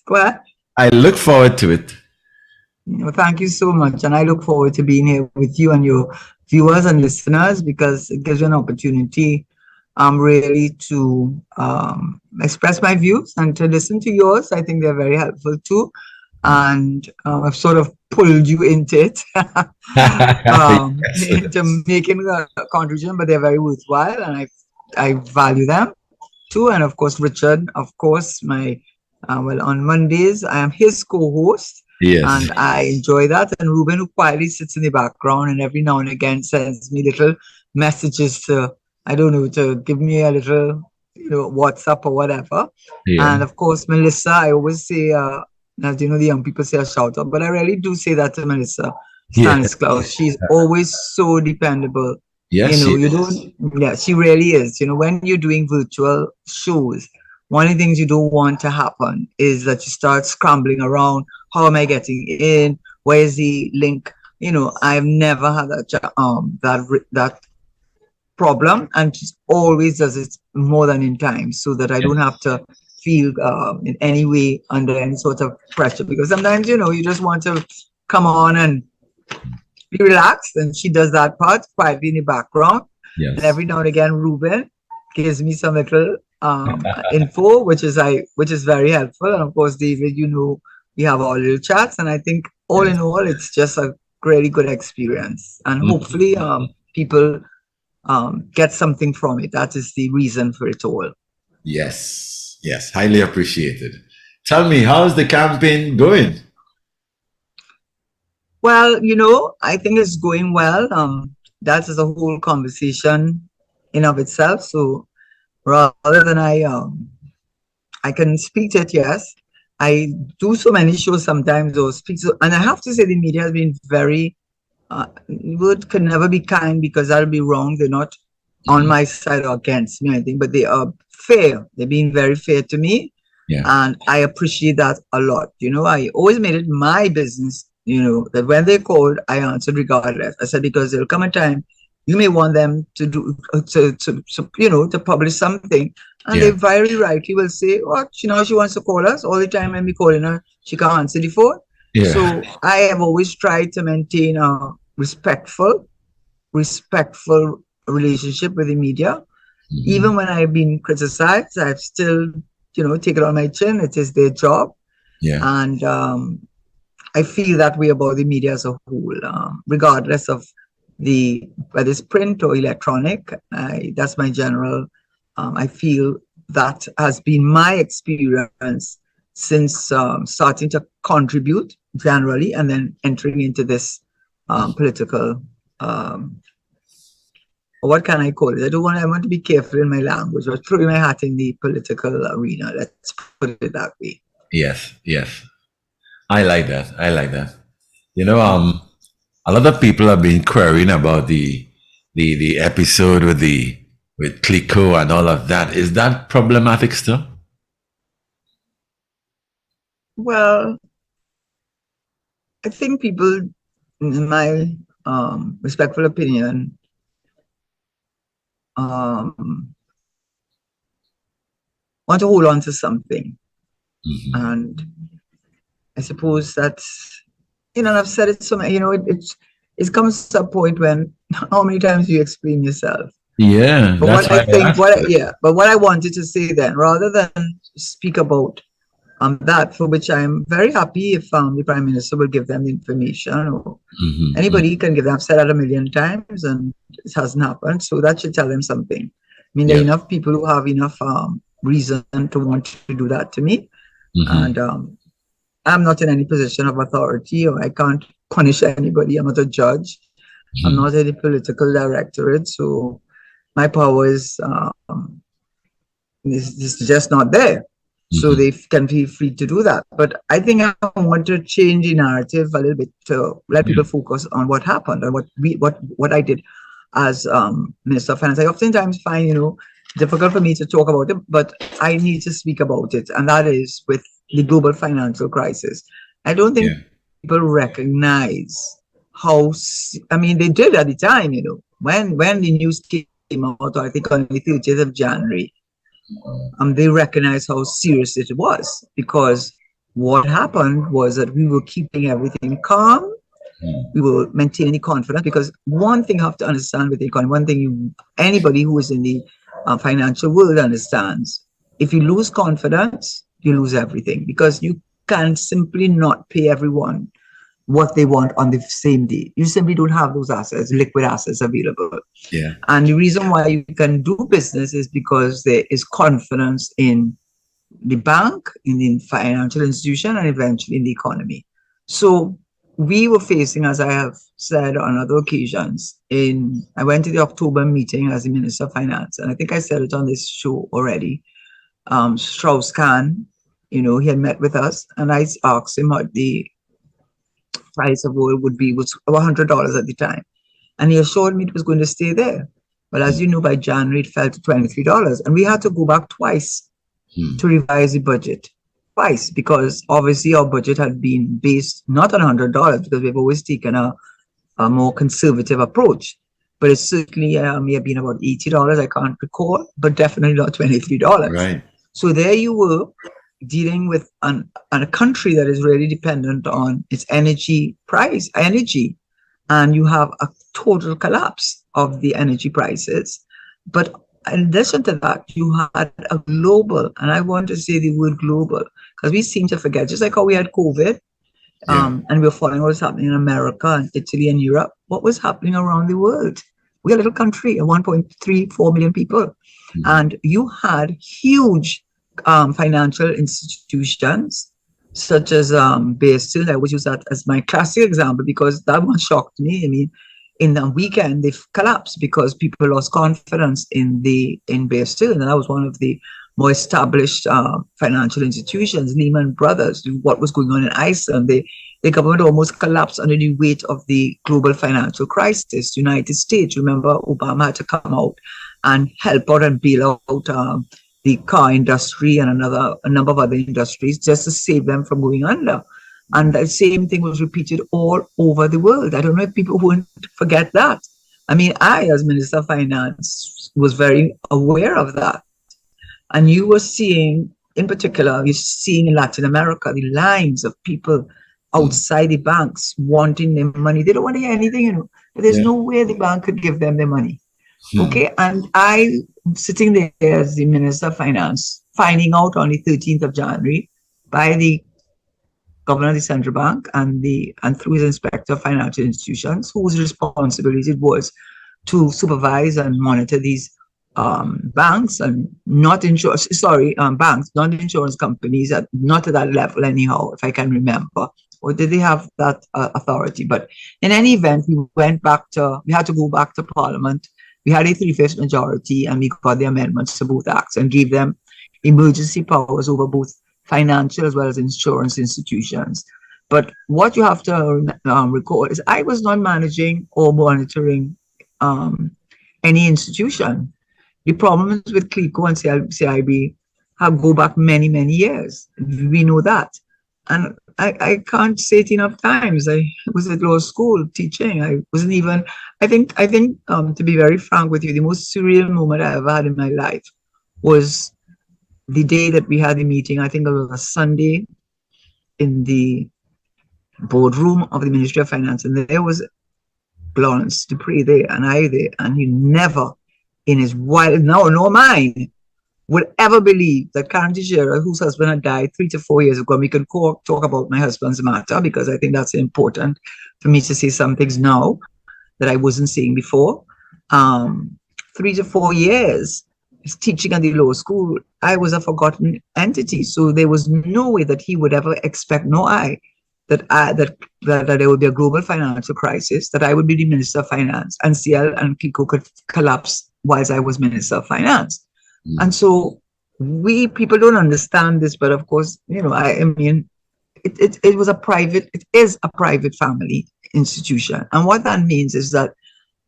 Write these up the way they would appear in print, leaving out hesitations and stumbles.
Go ahead. I look forward to it. Well, thank you so much. And I look forward to being here with you and your viewers and listeners because it gives you an opportunity really to express my views and to listen to yours. I think they're very helpful too. And I've sort of pulled you into it, Yes. into making a contribution, but they're very worthwhile and I value them too. And of course, Richard, of course, my well, on Mondays, I am his co-host, Yes. and I enjoy that. And Ruben, who quietly sits in the background and every now and again sends me little messages to, I don't know, to give me a little, WhatsApp or whatever. Yeah. And of course, Melissa, I always say, as you know, the young people say a shout out, but I really do say that to Melissa Yeah. Stanislaus. She's always so dependable. Yes, she You is. don't, yeah, she really is. When you're doing virtual shows, one of the things you don't want to happen is that you start scrambling around. How am I getting in? Where is the link? I've never had that problem, and she always does it more than in time, so that I don't have to feel in any way under any sort of pressure. Because sometimes you just want to come on and be relaxed, and she does that part quietly in the background. And Yes. every now and again, Ruben gives me some little info, which is very helpful. And of course, David, we have our little chats, and I think all Yes. in all, it's just a really good experience. And Mhm. hopefully, people get something from it. That is the reason for it all. Yes. Yes. Highly appreciated. Tell me, how's the campaign going? Well, I think it's going well. That is a whole conversation in of itself. So rather than I can speak to it, yes. I do so many shows sometimes or speak to, and I have to say the media has been very, word can never be kind because that'll be wrong. They're not on Mhm. my side or against me, I think, but they are fair. They're being very fair to me. Yeah. And I appreciate that a lot. I always made it my business, that when they called, I answered regardless. I said, because there'll come a time you may want them to do, to publish something. And they Yeah. very rightly will say, oh, she wants to call us all the time when we calling her, she can't answer the phone. Yeah. So I have always tried to maintain a respectful relationship with the media. Even Mhm. when I've been criticized, I've still, taken on my chin. It is their job. Yeah. And I feel that way about the media as a whole, regardless of whether it's print or electronic. That's my general, I feel that has been my experience since starting to contribute generally and then entering into this political, um, what can I call it? I want to be careful in my language, but throwing my hat in the political arena. Let's put it that way. Yes. Yes. I like that. I like that. You know, a lot of people have been querying about the episode with Clico and all of that. Is that problematic still? Well, I think people, in my respectful opinion, um, want to hold on to something. Hmm. And I suppose that's, and I've said it so many, it comes to a point when how many times do you explain yourself? Yeah, But that's what I why I think, asked that. but what I wanted to say then, rather than speak about that, for which I'm very happy if the Prime Minister will give them the information, or Hmm. anybody can give them. I've said that a million times and it hasn't happened. So that should tell them something. I mean, there are Yes. enough people who have enough reason to want to do that to me. Hmm. And I'm not in any position of authority, or I can't punish anybody. I'm not a judge. I'm Hmm. not in the political directorate. So my power is just not there. So Hmm. they can feel free to do that. But I think I want to change the narrative a little bit to let Yeah. people focus on what happened and what I did as Minister of Finance. I oftentimes find, difficult for me to talk about it, but I need to speak about it. And that is with the global financial crisis. I don't think Yeah. people recognize how, I mean, they did at the time, when the news came out, I think on the 30th of January, they recognized how serious it was because What happened was that we were keeping everything calm. Hmm. We were maintaining confidence, because one thing you have to understand with the economy, one thing anybody who is in the financial world understands: if you lose confidence, you lose everything, because you can simply not pay everyone what they want on the same day. You simply don't have those assets, liquid assets available. Yeah. And the reason why you can do business is because there is confidence in the bank, in the financial institution, and eventually in the economy. So we were facing, as I have said on other occasions, I went to the October meeting as the Minister of Finance, and I think I said it on this show already. Strauss-Kahn, he had met with us, and I asked him what the price of oil would be, was $100 at the time. And he assured me it was going to stay there. But as you know, by January, it fell to $23. And we had to go back twice Hmm. to revise the budget. Twice, because obviously our budget had been based not on $100, because we've always taken a more conservative approach. But it certainly may have been about $80, I can't recall, but definitely not $23. Right. So there you were, dealing with a country that is really dependent on its energy, and you have a total collapse of the energy prices. But in addition to that, you had a global, and I want to say the word global, because we seem to forget, just like how we had COVID, Yeah. and we were following what was happening in America and Italy and Europe, what was happening around the world. We're a little country of 1.34 million people. Hmm. And you had huge financial institutions, such as Bear Stearns. I always use that as my classic example, because that one shocked me. I mean, in the weekend, they collapsed because people lost confidence in Bear Stearns. And that was one of the more established financial institutions, Lehman Brothers. What was going on in Iceland? The government almost collapsed under the weight of the global financial crisis. United States, remember, Obama had to come out and help out and bail out the car industry and a number of other industries, just to save them from going under. And the same thing was repeated all over the world. I don't know if people won't forget that. I mean, I, as Minister of Finance, was very aware of that. And you were seeing, in particular, you're seeing in Latin America, the lines of people Hmm. outside the banks wanting their money. They don't want to hear anything. But there's Yeah. no way the bank could give them their money. Hmm. Okay. And I, sitting there as the Minister of Finance, finding out on the 13th of January by the Governor of the Central Bank and through his Inspector of Financial Institutions, whose responsibility it was to supervise and monitor these banks and not insurance, banks, not insurance companies, not at that level anyhow, if I can remember. Or did they have that authority? But in any event, we had to go back to Parliament. We had a three-fifths majority, and we got the amendments to both acts and gave them emergency powers over both financial as well as insurance institutions. But what you have to recall is I was not managing or monitoring any institution. The problems with Clico and CIB have go back many, many years. We know that. And I can't say it enough times. I was at law school teaching. I wasn't even, I think to be very frank with you, the most surreal moment I ever had in my life was the day that we had the meeting. I think it was a Sunday in the boardroom of the Ministry of Finance. And there was Lawrence Dupree there and I there. And he never in his wild, no mind, would ever believe that Karen Tesheira, whose husband had died 3 to 4 years ago, and we can talk about my husband's matter, because I think that's important for me to say some things now that I wasn't saying before. 3 to 4 years teaching at the law school, I was a forgotten entity. So there was no way that he would ever expect, nor I, that there would be a global financial crisis, that I would be the Minister of Finance, and CL and Clico could collapse whilst I was Minister of Finance. And so people don't understand this, but of course, I mean, it is a private family institution. And what that means is that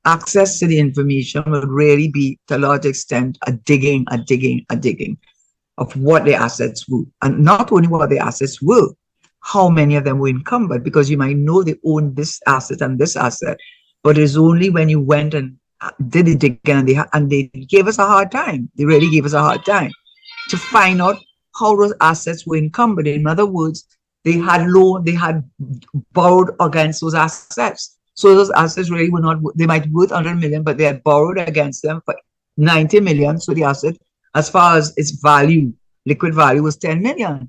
access to the information would really be, to a large extent, a digging of what the assets were. And not only what the assets were, how many of them were encumbered, because you might know they own this asset and this asset, but it's only when you went and did the digging and they gave us a hard time. They really gave us a hard time to find out how those assets were encumbered. In other words, they had borrowed against those assets. So those assets really were not, they might be worth 100 million, but they had borrowed against them for 90 million. So the asset, as far as its value, liquid value, was 10 million.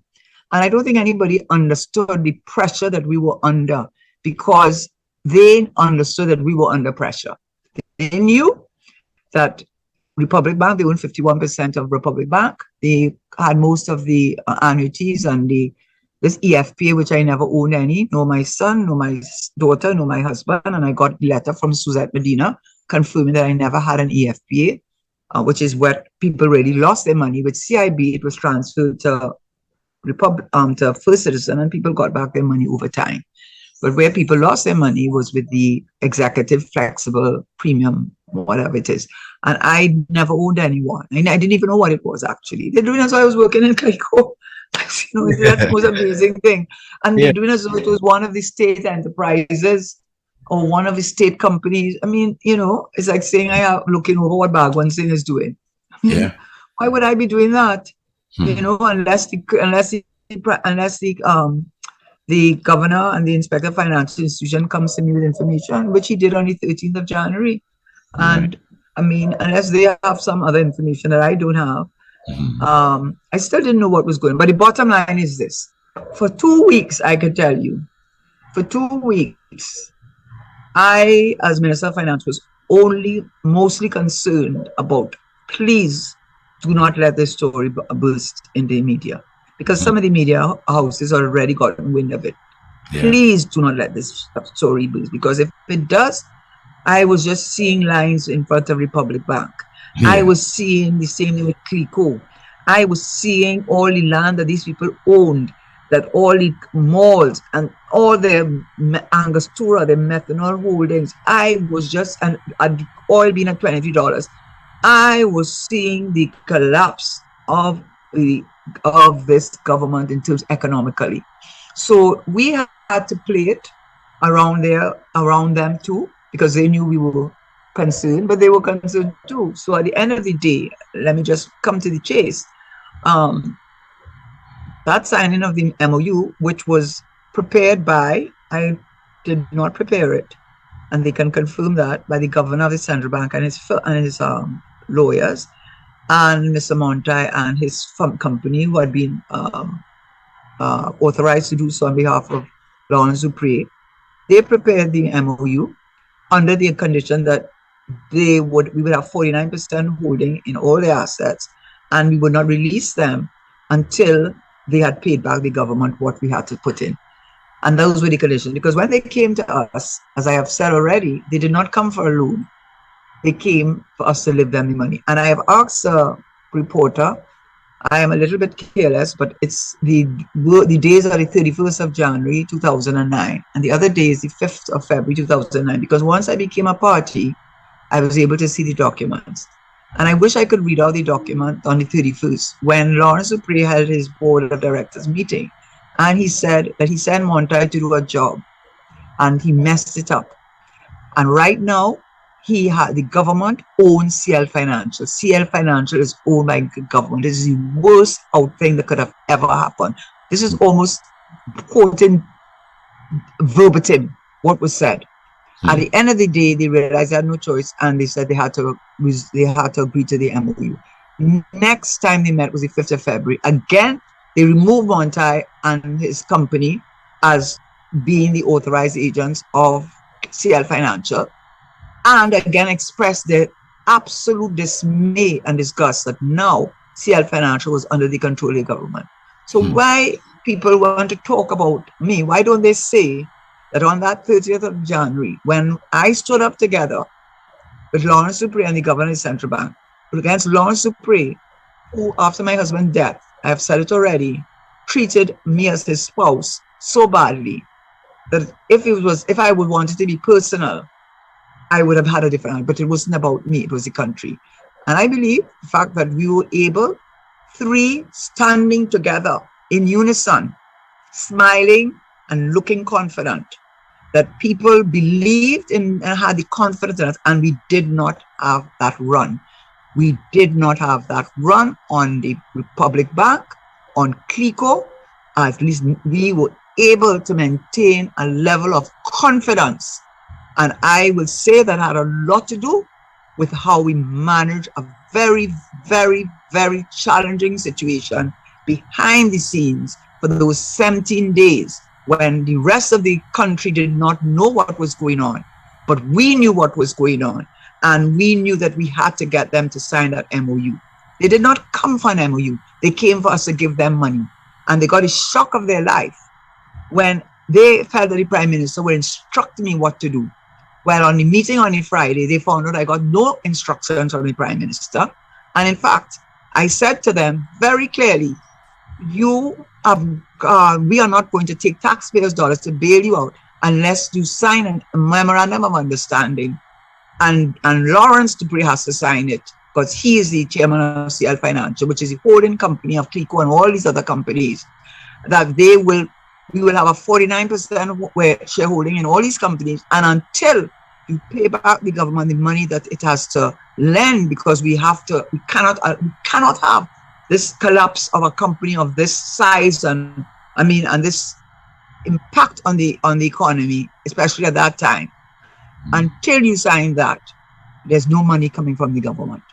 And I don't think anybody understood the pressure that we were under, because they understood that we were under pressure. They knew that Republic Bank, they owned 51% of Republic Bank. They had most of the annuities and this EFPA, which I never owned any, nor my son, nor my daughter, nor my husband. And I got a letter from Suzette Medina confirming that I never had an EFPA, which is where people really lost their money. With CIB, it was transferred to First Citizen, and people got back their money over time. But where people lost their money was with the executive flexible premium, whatever it is. And I never owned anyone. I didn't even know what it was, actually. They're doing as I was working in Clico. That's the most amazing thing. And they're doing as though it was one of the state enterprises or one of the state companies. I mean, it's like saying I am looking over what Bhagwan Singh is doing. Why would I be doing that? Unless the governor and the inspector of financial institution comes to me with information, which he did on the 13th of January. And I mean, unless they have some other information that I don't have, I still didn't know what was going on. But the bottom line is this. For 2 weeks, I could tell you, for 2 weeks, I, as Minister of Finance, was mostly concerned about, please do not let this story burst in the media. Because some of the media houses already gotten wind of it. Please do not let this story burst. Because if it does, I was just seeing lines in front of Republic Bank. I was seeing the same thing with Clico. I was seeing all the land that these people owned, that all the malls and all their Angostura, their methanol holdings. I was just, and oil being at $23. I was seeing the collapse of this government in terms economically. So we had to play it around them too, because they knew we were concerned, but they were concerned too. So at the end of the day, let me just come to the chase. That signing of the MOU, which was prepared by, I did not prepare it, and they can confirm that, by the governor of the central bank and his lawyers, and Mr. Montai and his company, who had been authorized to do so on behalf of Lawrence Dupree. They prepared the MOU under the condition that we would have 49% holding in all the assets, and we would not release them until they had paid back the government what we had to put in. And those were the conditions. Because when they came to us, as I have said already, they did not come for a loan. They came for us to give them the money. And I have asked a reporter, I am a little bit careless, but it's the days are the 31st of January 2009, and the other day is the 5th of February 2009, because once I became a party, I was able to see the documents. And I wish I could read out the document on the 31st, when Lawrence Dupree held his board of directors meeting, and he said that he sent Montai to do a job, and he messed it up. And right now, the government owns CL Financial. CL Financial is owned by the government. This is the worst thing that could have ever happened. This is almost quoting verbatim what was said. At the end of the day, they realized they had no choice, and they said they had to agree to the MOU. Next time they met was the 5th of February. Again, they removed Montai and his company as being the authorized agents of CL Financial, and again expressed their absolute dismay and disgust that now CL Financial was under the control of the government. So why people want to talk about me, why don't they say that on that 30th of January, when I stood up together with Lawrence Dupree and the governor of the central bank, against Lawrence Dupree, who after my husband's death, I have said it already, treated me as his spouse so badly that if I would want it to be personal, I would have had a different, but it wasn't about me, it was the country. And I believe the fact that we were able, three standing together in unison, smiling and looking confident, that people believed in and had the confidence in us, and we did not have that run. We did not have that run on the Republic Bank, on Clico, at least we were able to maintain a level of confidence. And I will say that had a lot to do with how we managed a very, very, very challenging situation behind the scenes for those 17 days when the rest of the country did not know what was going on. But we knew what was going on. And we knew that we had to get them to sign that MOU. They did not come for an MOU. They came for us to give them money. And they got a shock of their life when they felt that the Prime Minister were instructing me what to do. Well, on the meeting on the Friday, they found out I got no instructions from the Prime Minister. And in fact, I said to them very clearly, you have, we are not going to take taxpayers' dollars to bail you out unless you sign a memorandum of understanding. And Lawrence Dupree has to sign it because he is the chairman of CL Financial, which is the holding company of Clico and all these other companies, that we will have a 49% shareholding in all these companies. And until you pay back the government the money that it has to lend, because we cannot have this collapse of a company of this size and this impact on the economy, especially at that time. Until you sign that, there's no money coming from the government.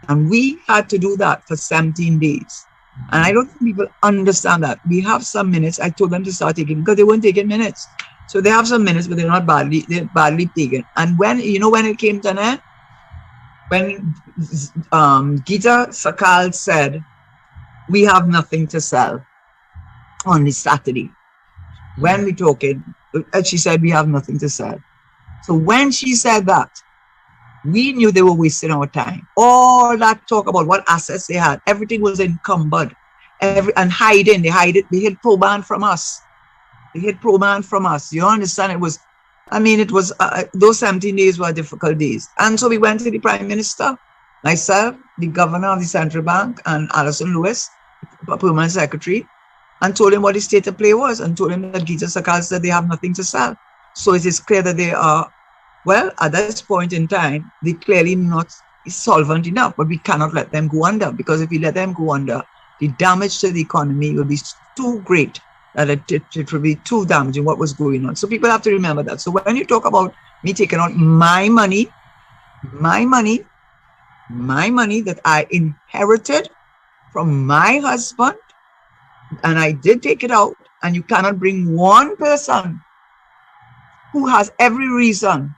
And we had to do that for 17 days. And I don't think people understand that. We have some minutes. I told them to start taking, because they weren't taking minutes. So they have some minutes, but they're badly taken. And when it came to an end, when Geeta Sakal said, we have nothing to sell on this Saturday. When we talking, she said, we have nothing to sell. So when she said that, we knew they were wasting our time. All that talk about what assets they had, everything was encumbered, and hiding. They hid Proban from us. You understand? It was those 17 days were difficult days. And so we went to the Prime Minister, myself, the Governor of the Central Bank, and Alison Lewis, Permanent Secretary, and told him what the state of play was, and told him that Geeta Sakal said they have nothing to sell. So it is clear that they are, well, at this point in time, they're clearly not solvent enough, but we cannot let them go under, because if we let them go under, the damage to the economy will be too great that it will be too damaging what was going on. So people have to remember that. So when you talk about me taking out my money that I inherited from my husband, and I did take it out, and you cannot bring one person who has every reason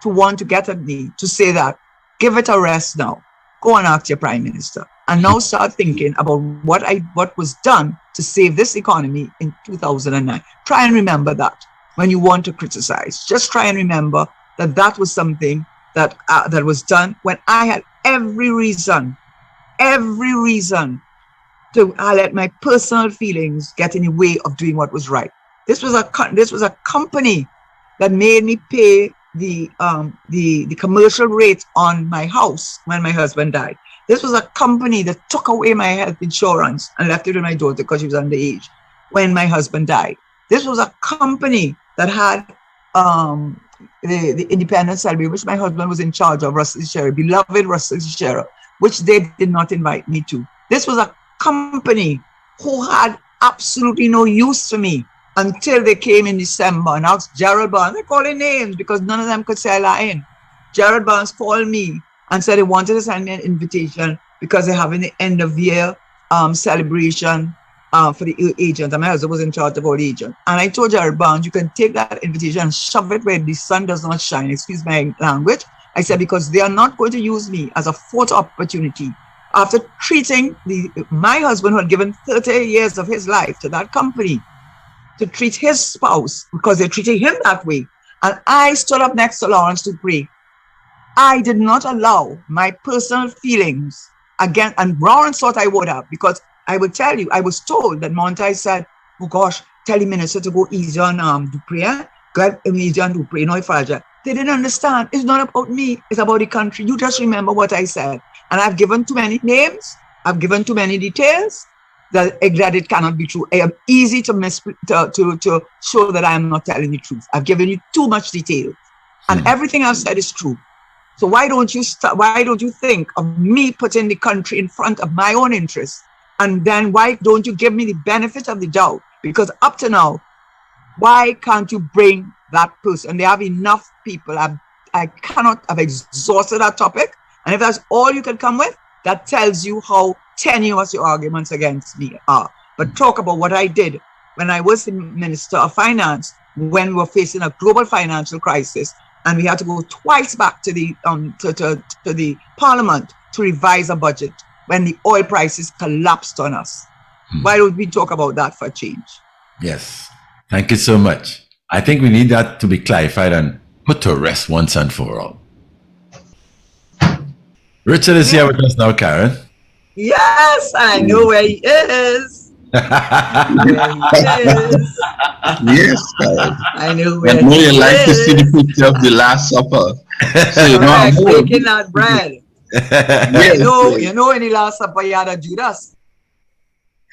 to want to get at me to say that, give it a rest now. Go and ask your Prime Minister. And now start thinking about what was done to save this economy in 2009. Try and remember that when you want to criticize. Just try and remember that that was something that was done when I had every reason to let my personal feelings get in the way of doing what was right. This was a company that made me pay the commercial rate on my house when my husband died. This was a company that took away my health insurance and left it with my daughter because she was underage when my husband died. This was a company that had the Independence Celebration, which my husband was in charge of, Russell Tesheira, beloved Russell Tesheira, which they did not invite me to. This was a company who had absolutely no use for me until they came in December and asked Gerald Barnes. They're calling names because none of them could say Latin. Gerald Barnes called me and said he wanted to send me an invitation because they're having the end of year celebration for the agent. And my husband was in charge of all the agents. And I told Gerald Barnes, you can take that invitation and shove it where the sun does not shine. Excuse my language. I said, because they are not going to use me as a photo opportunity. After treating my husband, who had given 30 years of his life to that company, to treat his spouse, because they're treating him that way. And I stood up next to Lawrence Dupree. I did not allow my personal feelings again, and Lawrence thought I would have, because I will tell you, I was told that Montai said, oh gosh, tell the minister to go easy on Dupree, go easy on Dupree, no fragile. They didn't understand. It's not about me, it's about the country. You just remember what I said. And I've given too many names, I've given too many details that it cannot be true. I am easy to show that I am not telling the truth. I've given you too much detail, and everything I've said is true. So why don't you think of me putting the country in front of my own interests? And then why don't you give me the benefit of the doubt Because up to now, why can't you bring that person? They have enough people. I cannot have exhausted that topic. And if that's all you can come with, that tells you how tenuous your arguments against me are. But talk about what I did when I was the Minister of Finance, when we were facing a global financial crisis, and we had to go twice back to the to the Parliament to revise a budget when the oil prices collapsed on us. Why don't we talk about that for a change? Yes. Thank you so much. I think we need that to be clarified and put to rest once and for all. Richard is here with us now, Karen. Yes, I know where he is. Where he is. Yes, I know I where know he you like to see the is. picture of the Last Supper. So you know Correct, I'm home. baking that bread. Yes, You know in the Last Supper you had a Judas.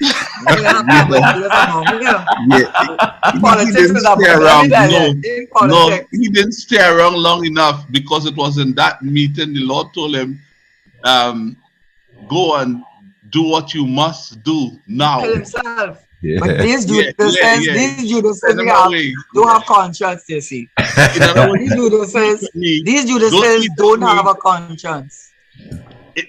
You know, you have to have a Judas among you. yeah. He Politics didn't is a stay let me around. tell No, you, in no, politics. he didn't stay around long enough because it was in that meeting the Lord told him, go and do what you must do now. Kill himself. Yeah. But these Yeah, Judases, yeah. these Judases Send him we have, away. don't have conscience, you see. In other words, These Judases Those don't people- have a conscience.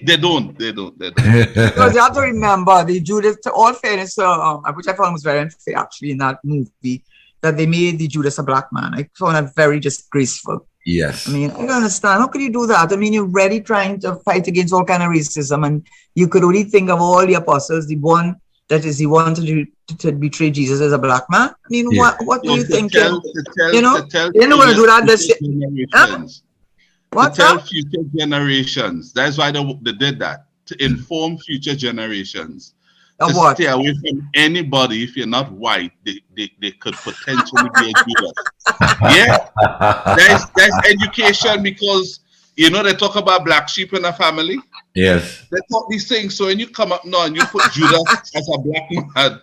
they don't. Because you have to remember, the Judas, to all fairness, which I found was very unfair actually in that movie, that they made the Judas a black man. I found that very disgraceful. Yes. I mean, I don't understand. How could you do that? I mean, you're really trying to fight against all kind of racism, and you could only think of all the apostles, the one that is the one to betray Jesus as a black man. I mean, Yeah. what do you think? You know, they're not going to do that. What's to tell that? future generations. That's why they did that, to inform future generations. Of To what? stay away from anybody. If you're not white, they could potentially be a Judas. Yeah, that's education, because you know they talk about black sheep in a family. Yes. They talk these things. So when you come up now and you put Judas as a black man,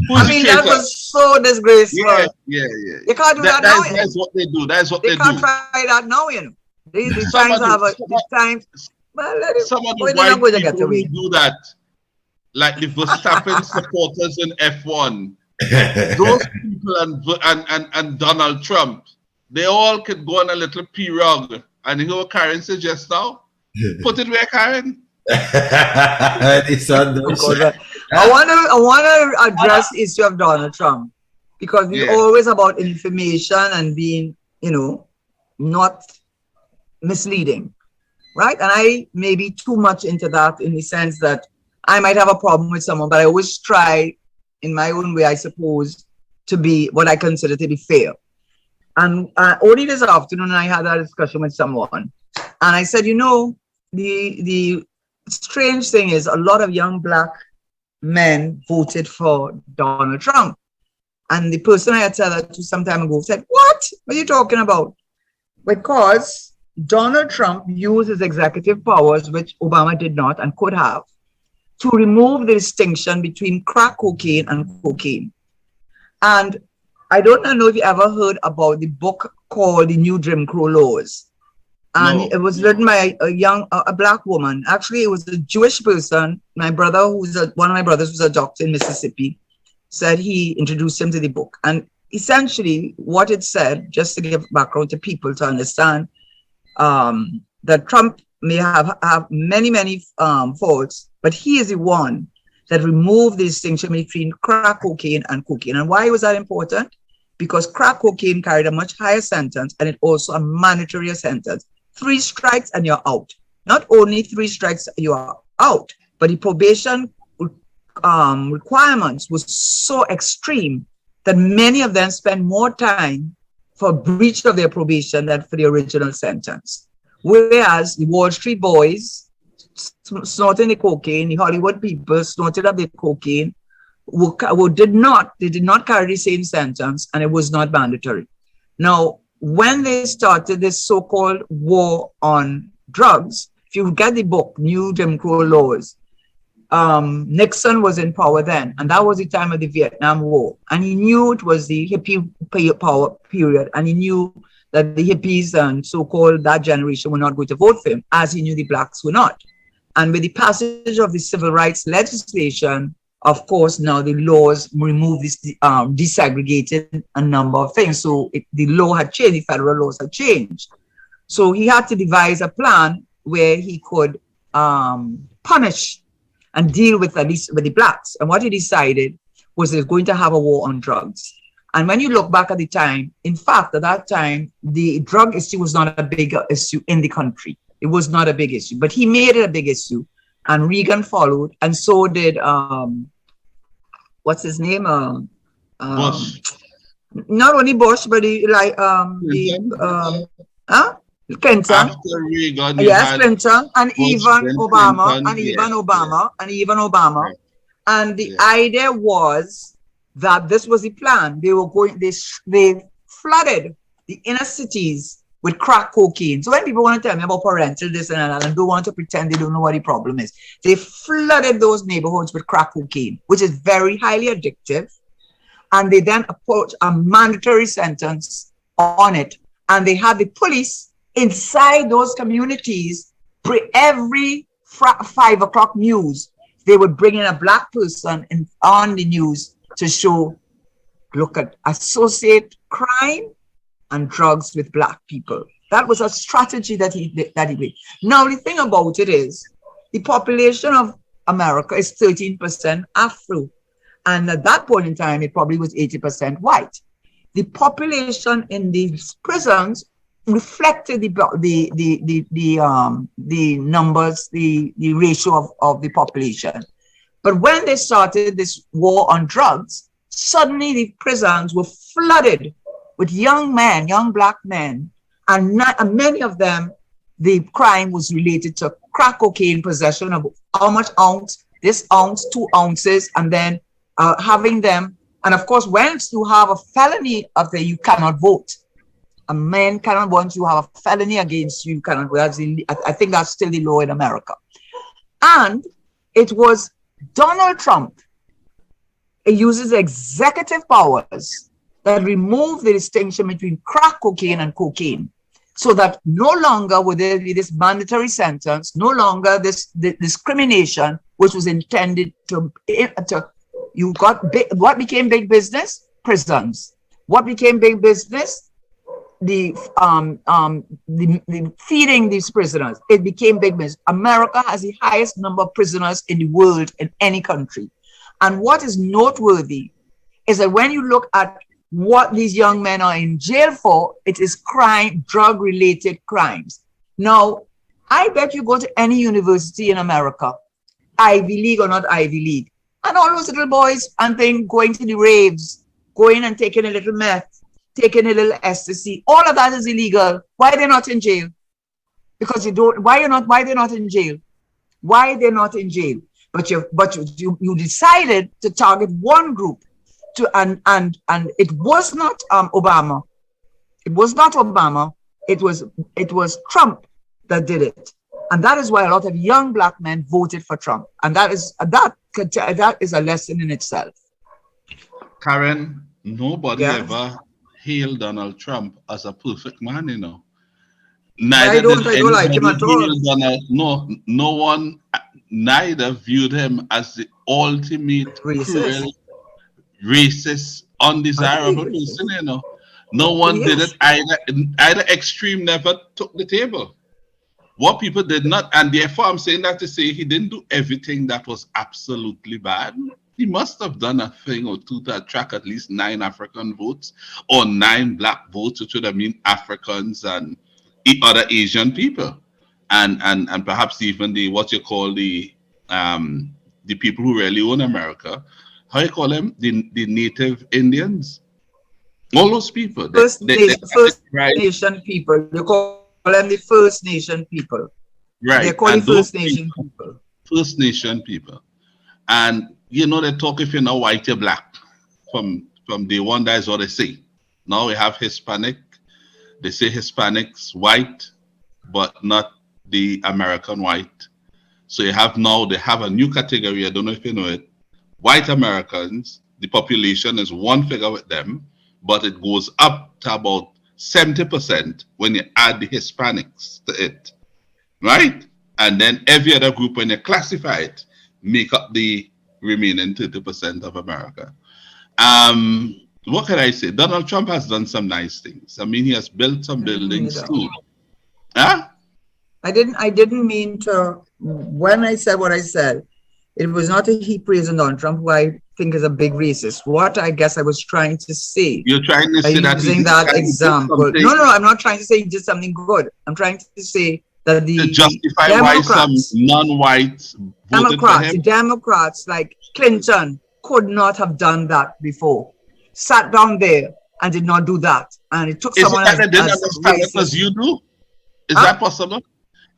who's I mean, the that traitor? was so disgraceful. Yeah. They can't do that now. That's what they do. That's what They they can't do. try that now, you know. These Some times of have the- these times. Well, let it, Some of we're the not white going to get people who away. do that, like the Verstappen supporters in F1, those people and Donald Trump, they all could go on a little pirogue. And you know what Karen said just now? Put it where, Karen? It's on those- I want to address the issue of Donald Trump, because we're always about information and being, you know, not misleading, right? And I may be too much into that in the sense that I might have a problem with someone, but I always try in my own way, I suppose, to be what I consider to be fair. And only this afternoon, I had a discussion with someone, and I said, you know, the strange thing is a lot of young black men voted for Donald Trump. And the person I had said that to some time ago said, what are you talking about? Because Donald Trump used his executive powers, which Obama did not and could have, to remove the distinction between crack cocaine and cocaine. And I don't know if you ever heard about the book called The New Jim Crow Laws. And No. it was written by a black woman. Actually, it was a Jewish person. My brother, one of my brothers was a doctor in Mississippi, said he introduced him to the book. And essentially what it said, just to give background to people to understand, that Trump may have many faults, but he is the one that removed the distinction between crack cocaine and cocaine. And why was that important? Because crack cocaine carried a much higher sentence, and it also a mandatory sentence. 3 strikes and you're out. Not only 3 strikes, you are out, but the probation requirements was so extreme that many of them spend more time for breach of their probation than for the original sentence. Whereas the Wall Street boys snorting the cocaine, the Hollywood people snorted up the cocaine, they did not carry the same sentence, and it was not mandatory. Now, when they started this so-called war on drugs, if you get the book, New Jim Crow Laws, Nixon was in power then, and that was the time of the Vietnam War. And he knew it was the hippie power period, and he knew that the hippies and so-called that generation were not going to vote for him, as he knew the blacks were not. And with the passage of the civil rights legislation, of course, now the laws remove this, desegregated a number of things. So the law had changed, the federal laws had changed. So he had to devise a plan where he could punish and deal with at least with the blacks. And what he decided was they're going to have a war on drugs. And when you look back at the time, in fact, at that time, the drug issue was not a big issue in the country. It was not a big issue, but he made it a big issue. And Reagan followed, and so did, what's his name? Bush. Not only Bush, but Clinton. After Reagan, Yes, Clinton, and Bush, even then Obama, Clinton, and yes, even Obama, and even Obama. Right. And the Yeah. idea was that this was the plan. They were going, they flooded the inner cities with crack cocaine. So when people want to tell me about parental this and that, and don't want to pretend they don't know what the problem is, they flooded those neighborhoods with crack cocaine, which is very highly addictive. And they then approached a mandatory sentence on it. And they had the police inside those communities. Every 5 o'clock news, they would bring in a black person on the news to show, look at, associate crime and drugs with black people. That was a strategy that he made. Now, the thing about it is, the population of America is 13% Afro. And at that point in time, it probably was 80% white. The population in these prisons reflected the numbers, the ratio of the population. But when they started this war on drugs, suddenly the prisons were flooded with young men, young black men, and many of them, the crime was related to crack cocaine possession of how much ounce, this ounce, 2 ounces, and then having them. And of course, once you have a felony you cannot vote. A man cannot, once you have a felony against you, cannot vote. I think that's still the law in America. And it was Donald Trump. He uses executive powers that remove the distinction between crack cocaine and cocaine, so that no longer would there be this mandatory sentence, no longer this discrimination, which was intended to you got big, what became big business? Prisons. What became big business? The feeding these prisoners. It became big business. America has the highest number of prisoners in the world in any country. And what is noteworthy is that when you look at what these young men are in jail for, it is crime, drug-related crimes. Now, I bet you go to any university in America, Ivy League or not Ivy League, and all those little boys and things going to the raves, going and taking a little meth, taking a little ecstasy, all of that is illegal. Why are they not in jail? Because you don't. Why they're not in jail? Why they're not in jail? But you decided to target one group. And it was not Obama. It was not Obama. It was Trump that did it, and that is why a lot of young black men voted for Trump. And that is a lesson in itself. Karen, nobody ever hailed Donald Trump as a perfect man, you know. I don't like him at all. No one neither viewed him as the ultimate cruel, racist, undesirable person, you know. No one did it either extreme never took the table. What people did not, and therefore I'm saying that to say he didn't do everything that was absolutely bad. He must have done a thing or two to attract at least 9 African votes or 9 black votes, which would have mean Africans and other Asian people, and perhaps even the what you call the people who really own America. How you call them? The native Indians. All those people. First Nation people. You call them the First Nation people. Right. They're called First Nation people. First Nation people. And you know, they talk if you're not white, you're black. From day one, that's what they say. Now we have Hispanic. They say Hispanics white, but not the American white. So they have a new category. I don't know if you know it. White Americans, the population is one figure with them, but it goes up to about 70% when you add the Hispanics to it, right? And then every other group, when you classify it, make up the remaining 30% of America. What can I say? Donald Trump has done some nice things. I mean, he has built some buildings too. Huh? I didn't mean to, when I said what I said, it was not a he praising Donald Trump, who I think is a big racist. What I guess I was trying to say, You're trying to by say that using that example. No, I'm not trying to say he did something good. I'm trying to say that to the justify why some Democrats, non-whites voted for him. the Democrats like Clinton could not have done that before. Sat down there and did not do that. And it took Is someone it that they didn't as understand it as you do? Is that possible?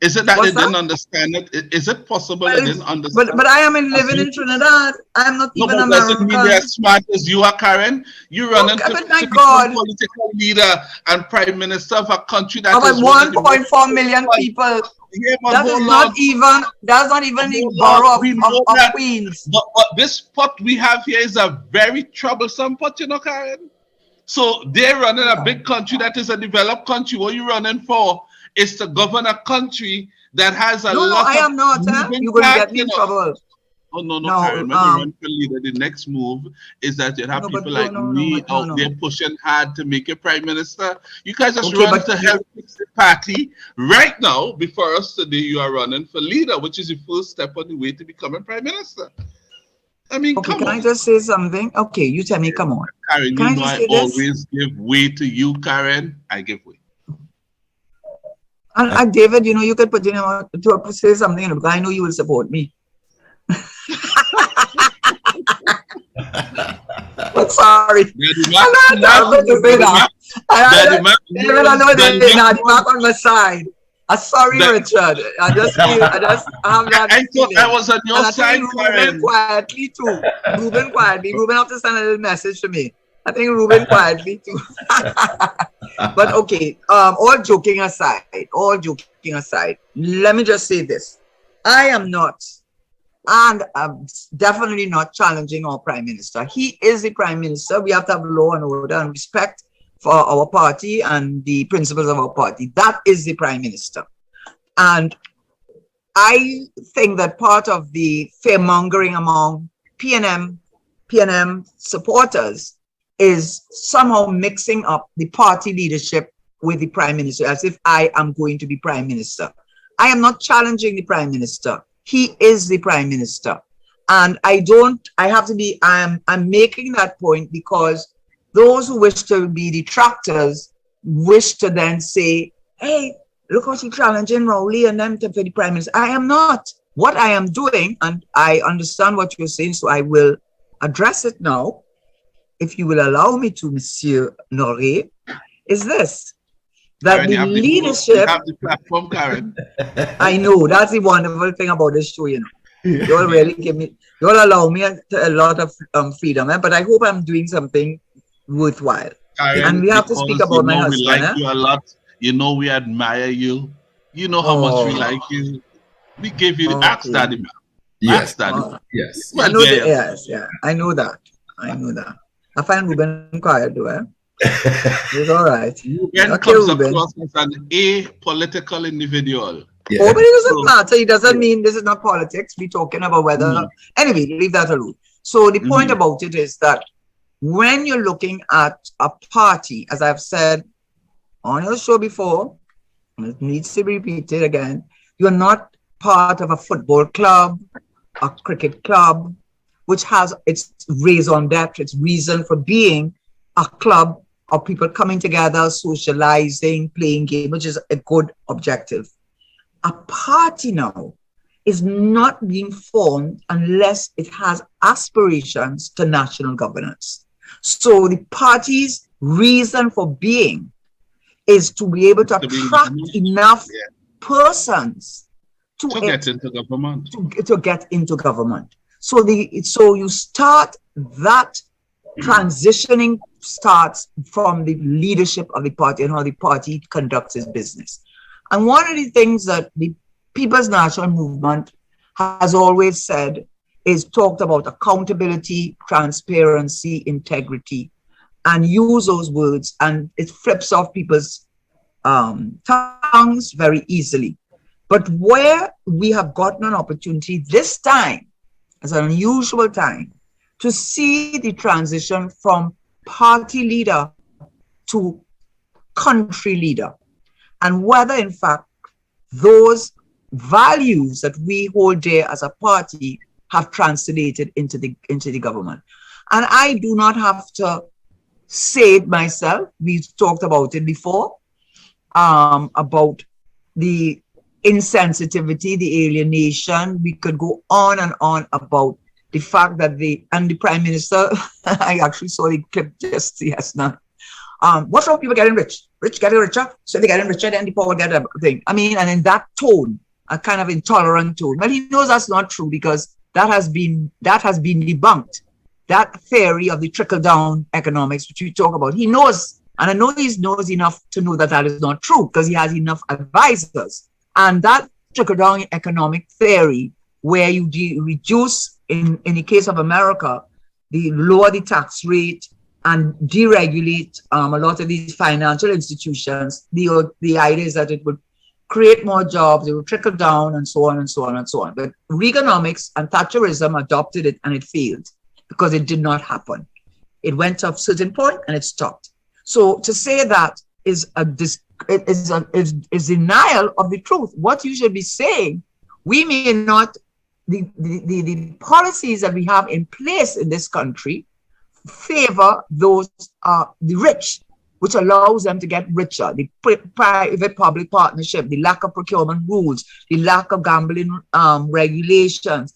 Is it that What's they didn't that? understand it? Is it possible Well, they didn't understand but I am living you? in Trinidad. I am not No, even but doesn't mean they're American. smart as you are, Karen. You running Okay, to but my become God, political leader and prime minister of a country that about is one of the most 1.4 million people. Yeah, but That is hold not on. even the Hold borough on. We know of that. Queens. But this pot we have here is a very troublesome pot, you know, Karen. So they're running a big country that is a developed country. What you running for is to govern a country that has a No, lot I of am not. moving You're going to parts, get me you in know. trouble. Oh no, No, Karen. When you run for leader, the next move is that you have people like me out there pushing hard to make you prime minister. You guys just run to help fix the party. Right now, before us today, you are running for leader, which is the first step on the way to becoming prime minister. I mean, okay, come can on. I just say something? Okay, you tell me, come on. Karen, Can you I know just I say this? always give way to you, Karen. I give way. And David, you know, you could put in to say something, because I know you will support me. But sorry. I'm not going to say that. David, I know the mark on my side. Sorry, Richard. I just have that. I thought I was on your side, Karen. Ruben quietly too. Ruben quietly. Ruben have to send a little message to me. I think Ruben quietly too. But okay, all joking aside, let me just say this. I am not, and I'm definitely not challenging our prime minister. He is the prime minister. We have to have law and order and respect for our party and the principles of our party. That is the prime minister. And I think that part of the fear-mongering among PNM supporters is somehow mixing up the party leadership with the prime minister, as if I am going to be prime minister. I am not challenging the prime minister. He is the prime minister. And I'm making that point because those who wish to be detractors wish to then say, hey, look how she's challenging Rowley and them for the prime minister. I am not. What I am doing, and I understand what you're saying, so I will address it now, if you will allow me to, Monsieur Noray, is this, that Karen, the leadership... You have the platform, Karen. I know, that's the wonderful thing about this show, you know. You all really you all allow me a lot of freedom, but I hope I'm doing something worthwhile. Karen, and we have to speak about my husband. We like you a lot. You know we admire you. You know how much we like you. We give you the ask daddy, man. Yes, daddy. Yes. I know I know that. I find Ruben quiet, though. It's all right. Ruben comes across as an apolitical individual. Yeah. Oh, but it doesn't matter. It doesn't mean this is not politics. We're talking about whether... Anyway, leave that alone. So the point about it is that when you're looking at a party, as I've said on your show before, and it needs to be repeated again, you're not part of a football club, a cricket club, which has its raison d'etre, its reason for being a club of people coming together, socializing, playing games, which is a good objective. A party now is not being formed unless it has aspirations to national governance. So the party's reason for being is to be able to attract enough persons to get into government. To get into government. So you start that transitioning starts from the leadership of the party and how the party conducts its business. And one of the things that the People's National Movement has always said is talked about accountability, transparency, integrity, and use those words, and it flips off people's tongues very easily. But where we have gotten an opportunity this time as an unusual time to see the transition from party leader to country leader, and whether in fact those values that we hold dear as a party have translated into the government. And I do not have to say it myself. We've talked about it before, about the insensitivity, the alienation. We could go on and on about the fact that the Prime Minister, I actually saw the clip just yesterday. What's wrong with people getting rich? Rich getting richer, so they're getting richer, then the poor get everything. I mean, and in that tone, a kind of intolerant tone. Well, he knows that's not true because that has been debunked. That theory of the trickle-down economics, which we talk about, he knows, and I know he knows enough to know that that is not true because he has enough advisors. And that trickle-down economic theory, where you reduce, in the case of America, the lower the tax rate and deregulate a lot of these financial institutions, the idea is that it would create more jobs, it would trickle down, and so on and so on and so on. But Reaganomics and Thatcherism adopted it, and it failed because it did not happen. It went to a certain point and it stopped. So to say that is denial of the truth. What you should be saying, we may not, the policies that we have in place in this country favor those the rich, which allows them to get richer. The private-public partnership, the lack of procurement rules, the lack of gambling regulations,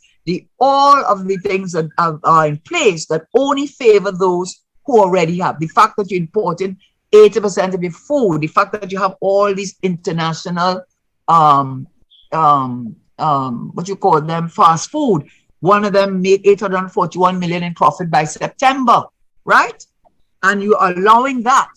all of the things that are in place that only favor those who already have. The fact that you're importing 80% of your food, the fact that you have all these international, what you call them, fast food. One of them made 841 million in profit by September, right? And you're allowing that.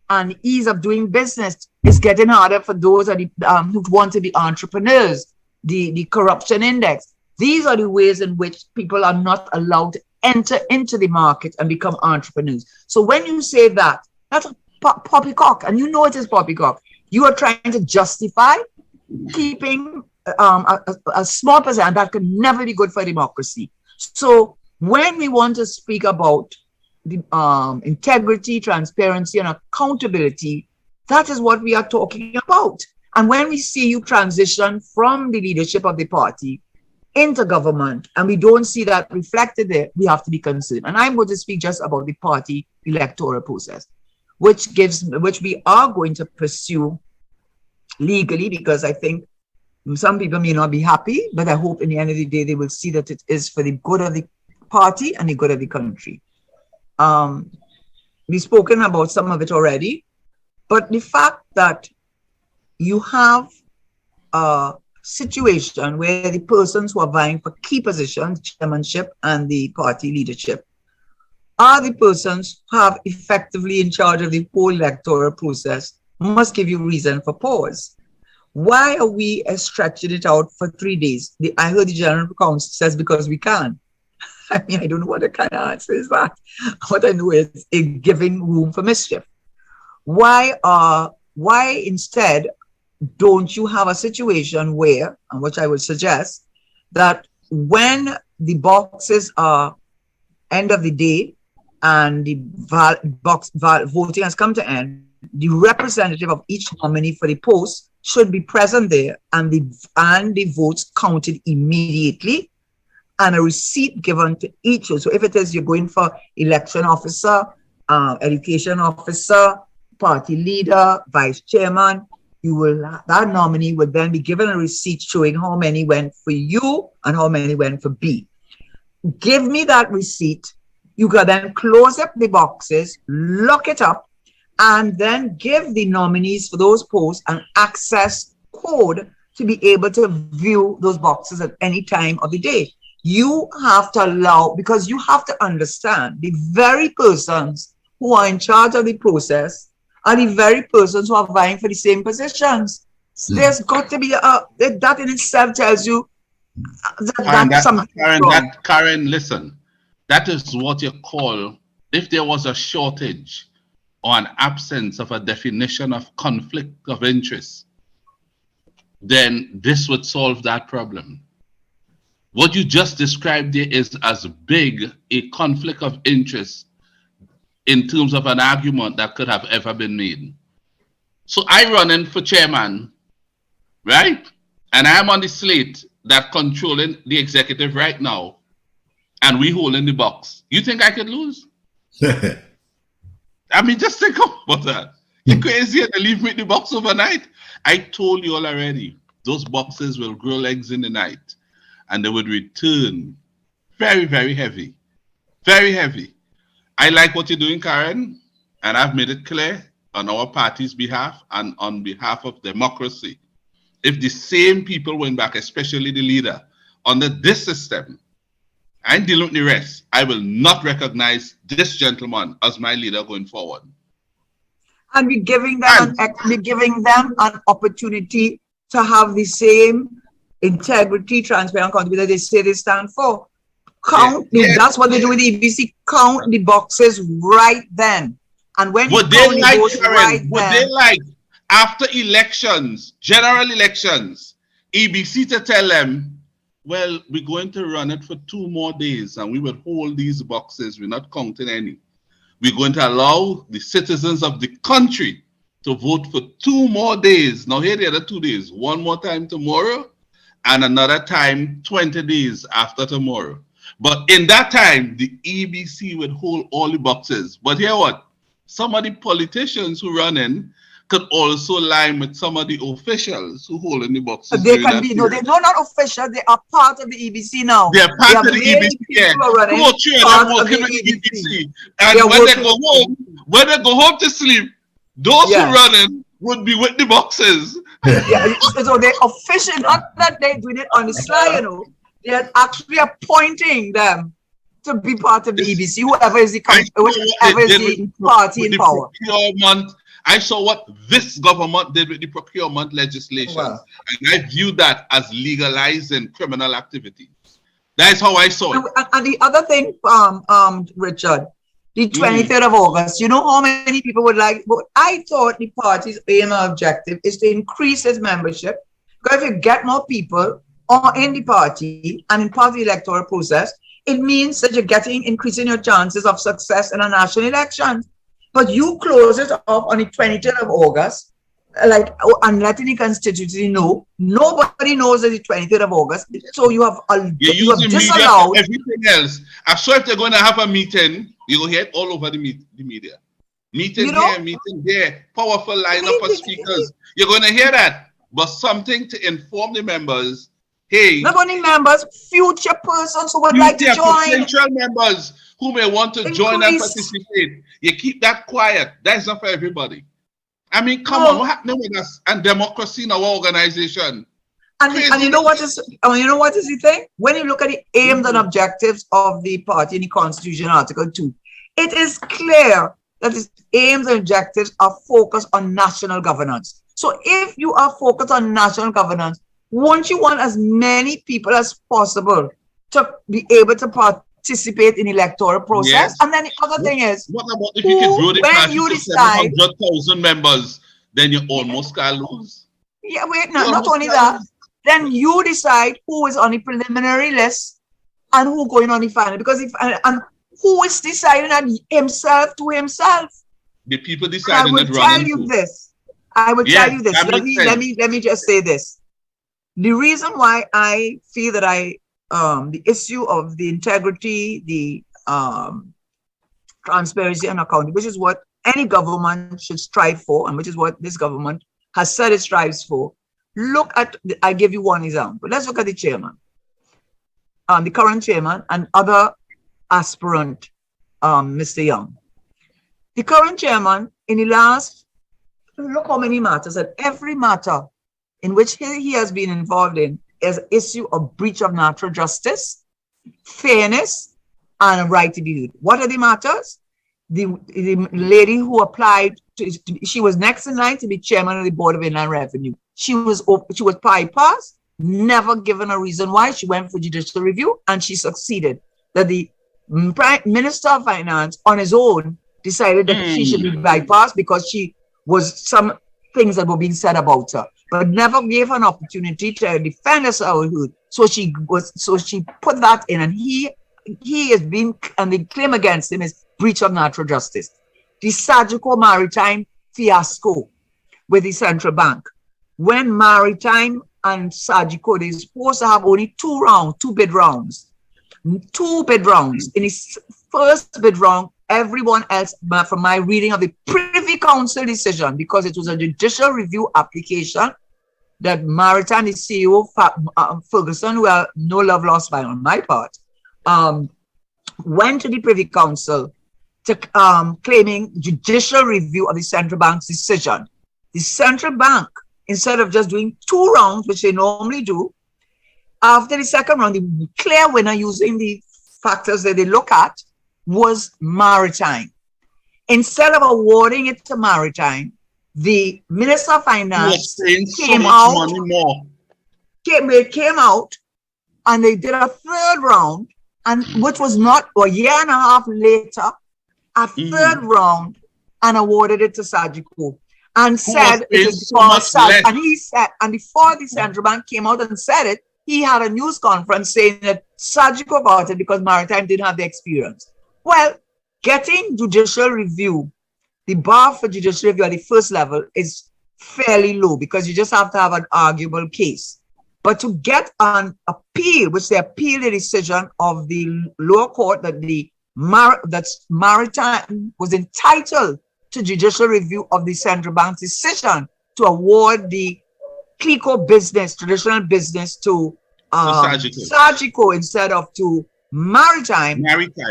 And the ease of doing business is getting harder for those who want to be entrepreneurs. The corruption index. These are the ways in which people are not allowed to enter into the market and become entrepreneurs. So when you say that, that's a poppycock, and you know it is poppycock. You are trying to justify keeping a small percent that could never be good for democracy. So when we want to speak about the integrity, transparency, and accountability, that is what we are talking about. And when we see you transition from the leadership of the party into government, and we don't see that reflected there, we have to be concerned. And I'm going to speak just about the party electoral process, which we are going to pursue legally, because I think some people may not be happy, but I hope in the end of the day, they will see that it is for the good of the party and the good of the country. We've spoken about some of it already, but the fact that you have a situation where the persons who are vying for key positions, chairmanship and the party leadership, are the persons who have effectively in charge of the whole electoral process, must give you reason for pause. Why are we stretching it out for 3 days? I heard the General Counsel says because we can. I mean, I don't know what the kind of answer is that. What I know is giving room for mischief. Why instead don't you have a situation where, and which I would suggest, that when the boxes are end of the day and the voting has come to end, the representative of each nominee for the post should be present there, and the votes counted immediately, and a receipt given to each. So if it is you're going for election officer, education officer, party leader, vice chairman, that nominee will then be given a receipt showing how many went for you and how many went for B. Give me that receipt. You can then close up the boxes, lock it up, and then give the nominees for those posts an access code to be able to view those boxes at any time of the day. You have to allow, because you have to understand, the very persons who are in charge of the process are the very persons who are vying for the same positions. So there's got to be that in itself tells you Karen, listen, that is what you call, if there was a shortage or an absence of a definition of conflict of interest, then this would solve that problem. What you just described there is as big a conflict of interest in terms of an argument that could have ever been made. So I run in for chairman, right? And I'm on the slate that controlling the executive right now, and we holding the box. You think I could lose? I mean, just think about that. You're crazy and they leave me in the box overnight. I told you all already, those boxes will grow legs in the night and they would return very, very heavy. Very heavy. I like what you're doing, Karen, and I've made it clear on our party's behalf and on behalf of democracy. If the same people went back, especially the leader, under this system, I'm dealing with the rest. I will not recognize this gentleman as my leader going forward. And we're giving them an opportunity to have the same integrity, transparent, accountability that they say they stand for. That's what they do with the EBC. Count the boxes right then. And when what you they like, Karen, what they like after elections, general elections, EBC to tell them, well, we're going to run it for 2 more days and we will hold these boxes. We're not counting any. We're going to allow the citizens of the country to vote for 2 more days. Now, here are the other 2 days. One more time tomorrow and another time 20 days after tomorrow. But in that time, the EBC would hold all the boxes. But hear what? Some of the politicians who run in could also line with some of the officials who hold in the boxes. They can be, they're not official, they are part of the EBC now. They're part of the EBC, yeah. They're working with the EBC. And when they go home to sleep, those who run in would be with the boxes. So they're official, not that they're doing it on the sly, you know. They're actually appointing them to be part of the EBC, whoever is the party in power. I saw what this government did with the procurement legislation, and I view that as legalizing criminal activities. That's how I saw it. And the other thing, Richard, the 23rd of August, you know how many people would like, but I thought the party's aim and objective is to increase its membership, because if you get more people in the party and in part of the electoral process, it means that you're increasing your chances of success in a national election. But you close it off on the 23rd of August, and letting the constituency know. Nobody knows that the 23rd of August. So you have disallowed everything else. I'm sure if they're going to have a meeting, you will hear it all over the media. Meeting here, meeting there, powerful lineup of speakers. You're going to hear that. But something to inform the members, hey. Not only members, future persons who would like to join. Potential members who may want to join and participate. You keep that quiet. That's not for everybody. I mean, come on, what happened with us and democracy in our organization? And you know what is the thing? When you look at the aims and objectives of the party in the Constitution, Article 2, it is clear that its aims and objectives are focused on national governance. So if you are focused on national governance, won't you want as many people as possible to be able to participate in electoral process? Yes. And then the other thing is, what about if you can grow the party to 700,000 members, then you almost can't lose? Yeah, not only that, then you decide who is on the preliminary list and who going on the final. Because and who is deciding that himself to himself? The people deciding that. I will tell you this. Let me just say this. The reason why I feel that the issue of the integrity, the transparency and accountability, which is what any government should strive for, and which is what this government has said it strives for. Look at, I give you one example. Let's look at the chairman, the current chairman and other aspirant, Mr. Young. The current chairman, in the last, look how many matters, and every matter in which he has been involved in is issue of breach of natural justice, fairness, and a right to be heard. What are the matters? The lady who applied, she was next in line to be chairman of the Board of Inland Revenue. She was bypassed, never given a reason why. She went for judicial review and she succeeded. That the Prime Minister of Finance on his own decided that she should be bypassed because she was some things that were being said about her. but never gave her an opportunity to defend herself. So she put that in, and he has been, and the claim against him is breach of natural justice. The Sagicor Maritime fiasco with the central bank. When Maritime and Sagicor, they're supposed to have only two bid rounds. In his first bid round, everyone else, from my reading of the Privy Council decision, because it was a judicial review application that Maritime, the CEO, Ferguson, who are no love lost by on my part, went to the Privy Council to claiming judicial review of the central bank's decision. The central bank, instead of just doing 2 rounds, which they normally do, after the second round, the clear winner using the factors that they look at was Maritime. Instead of awarding it to Maritime, the Minister of Finance came out and they did a third round, and which was not a year and a half later, a third round, and awarded it to Sagicor. And said it is because and he said, and before the central bank came out and said it, he had a news conference saying that Sagicor got it because Maritime didn't have the experience. Well, getting judicial review, the bar for judicial review at the first level is fairly low because you just have to have an arguable case. But to get an appeal, which they appealed the decision of the lower court that Maritime was entitled to judicial review of the central bank's decision to award the Clico business, traditional business, to Sagicor instead of to Maritime.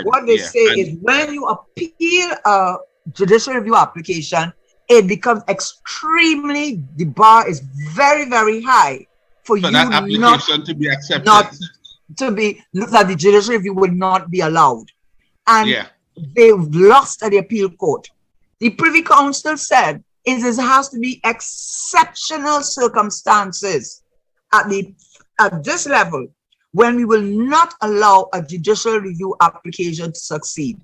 What they say is when you appeal a judicial review application, it becomes extremely, the bar is very, very high for you that application to be accepted. That the judicial review will not be allowed. And they lost at the appeal court. The Privy Council said it has to be exceptional circumstances at this level when we will not allow a judicial review application to succeed.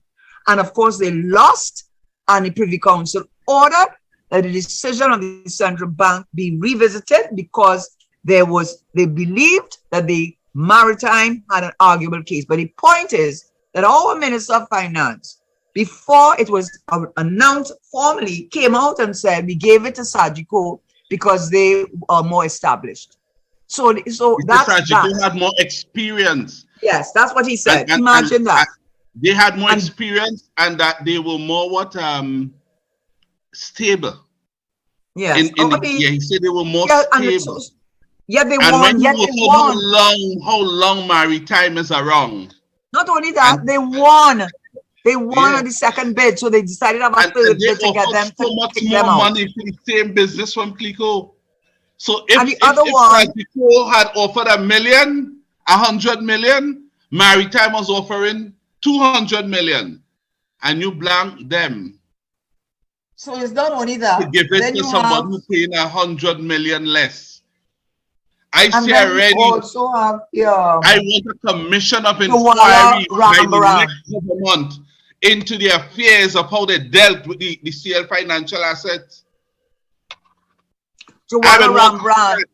And of course, they lost, and the Privy Council ordered that the decision of the central bank be revisited because they believed that the Maritime had an arguable case. But the point is that our Minister of Finance, before it was announced formally, came out and said we gave it to Sagicor because they are more established. So that's Sagicor had more experience. Yes, that's what he said. Imagine that. They had more experience and that they were more stable. Yes. He said they were more stable. They won. How long Maritime is around? Not only that, they won. They won on the second bid, so they decided to have a third bid to get them to kick them out. Money for the same business from Clico. So if Clico had offered $1 million, 100 million, Maritime was offering 200 million, and you blank them. So it's not only that. To give it to somebody who's paying 100 million less. I see already. Also have, I want a commission of inquiry by the next government into the affairs of how they dealt with the CL financial assets. Richard.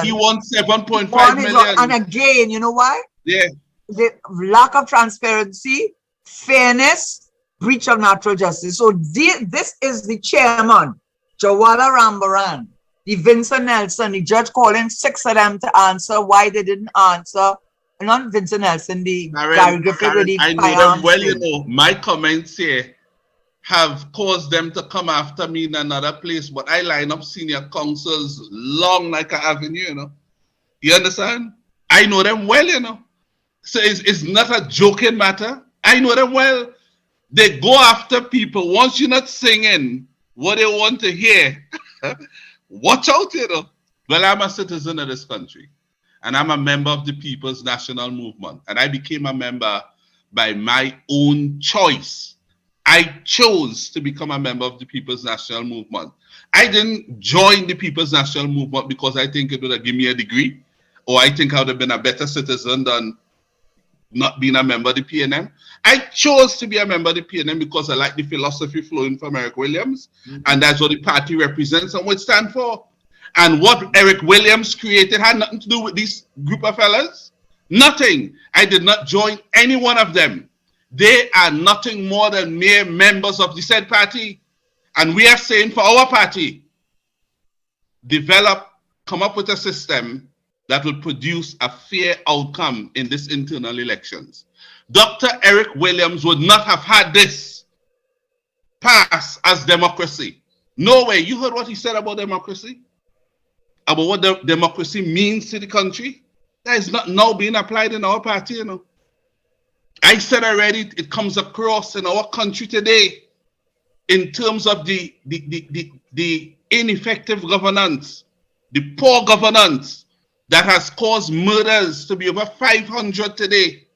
He won 7.5 million. And again, you know why? Yeah. The lack of transparency, fairness, breach of natural justice. So this is the chairman, Jawala Rambaran, the Vincent Nelson, the judge calling 6 of them to answer why they didn't answer. Not Vincent Nelson, the Gary Griffith. I know them well, you know. My comments here have caused them to come after me in another place, but I line up senior counsels long like an avenue, you know. You understand? I know them well, you know. So it's not a joking matter. I know them well. They go after people. Once you're not singing what they want to hear, watch out, you know. Well, I'm a citizen of this country, and I'm a member of the People's National Movement, and I became a member by my own choice. I chose to become a member of the People's National Movement. I didn't join the People's National Movement because I think it would have given me a degree, or I think I would have been a better citizen than not being a member of the PNM. I chose to be a member of the PNM because I like the philosophy flowing from Eric Williams, and that's what the party represents and would stand for. And what Eric Williams created had nothing to do with this group of fellas. Nothing. I did not join any one of them. They are nothing more than mere members of the said party. And we are saying for our party, come up with a system that will produce a fair outcome in this internal elections. Dr. Eric Williams would not have had this pass as democracy. No way. You heard what he said about democracy? About what the democracy means to the country? That is not now being applied in our party, you know. I said already, it comes across in our country today in terms of the ineffective governance, the poor governance that has caused murders to be over 500 today,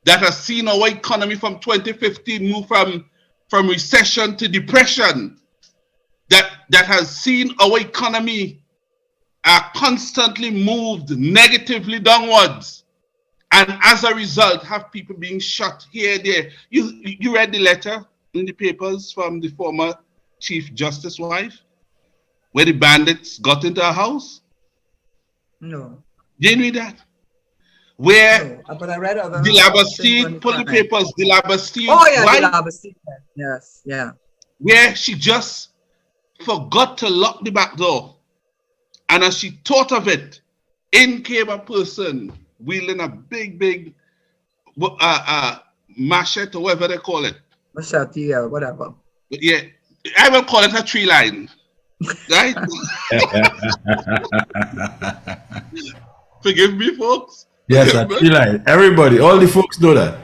that has seen our economy from 2015 move from recession to depression, that has seen our economy constantly moved negatively downwards, and as a result have people being shot here, there. You read the letter in the papers from the former Chief Justice wife, where the bandits got into her house? No. Didn't read that? Where no, but I read other the Labastide, pull the papers, the Labastide. Oh yeah, the Labastide. Yes, yeah. Where she just forgot to lock the back door. And as she thought of it, in came a person wielding a big machete, or whatever they call it. Machete, yeah, whatever. But yeah, I will call it a tree line. Right? Forgive me, folks. Yes, a tree line. Everybody, all the folks know that.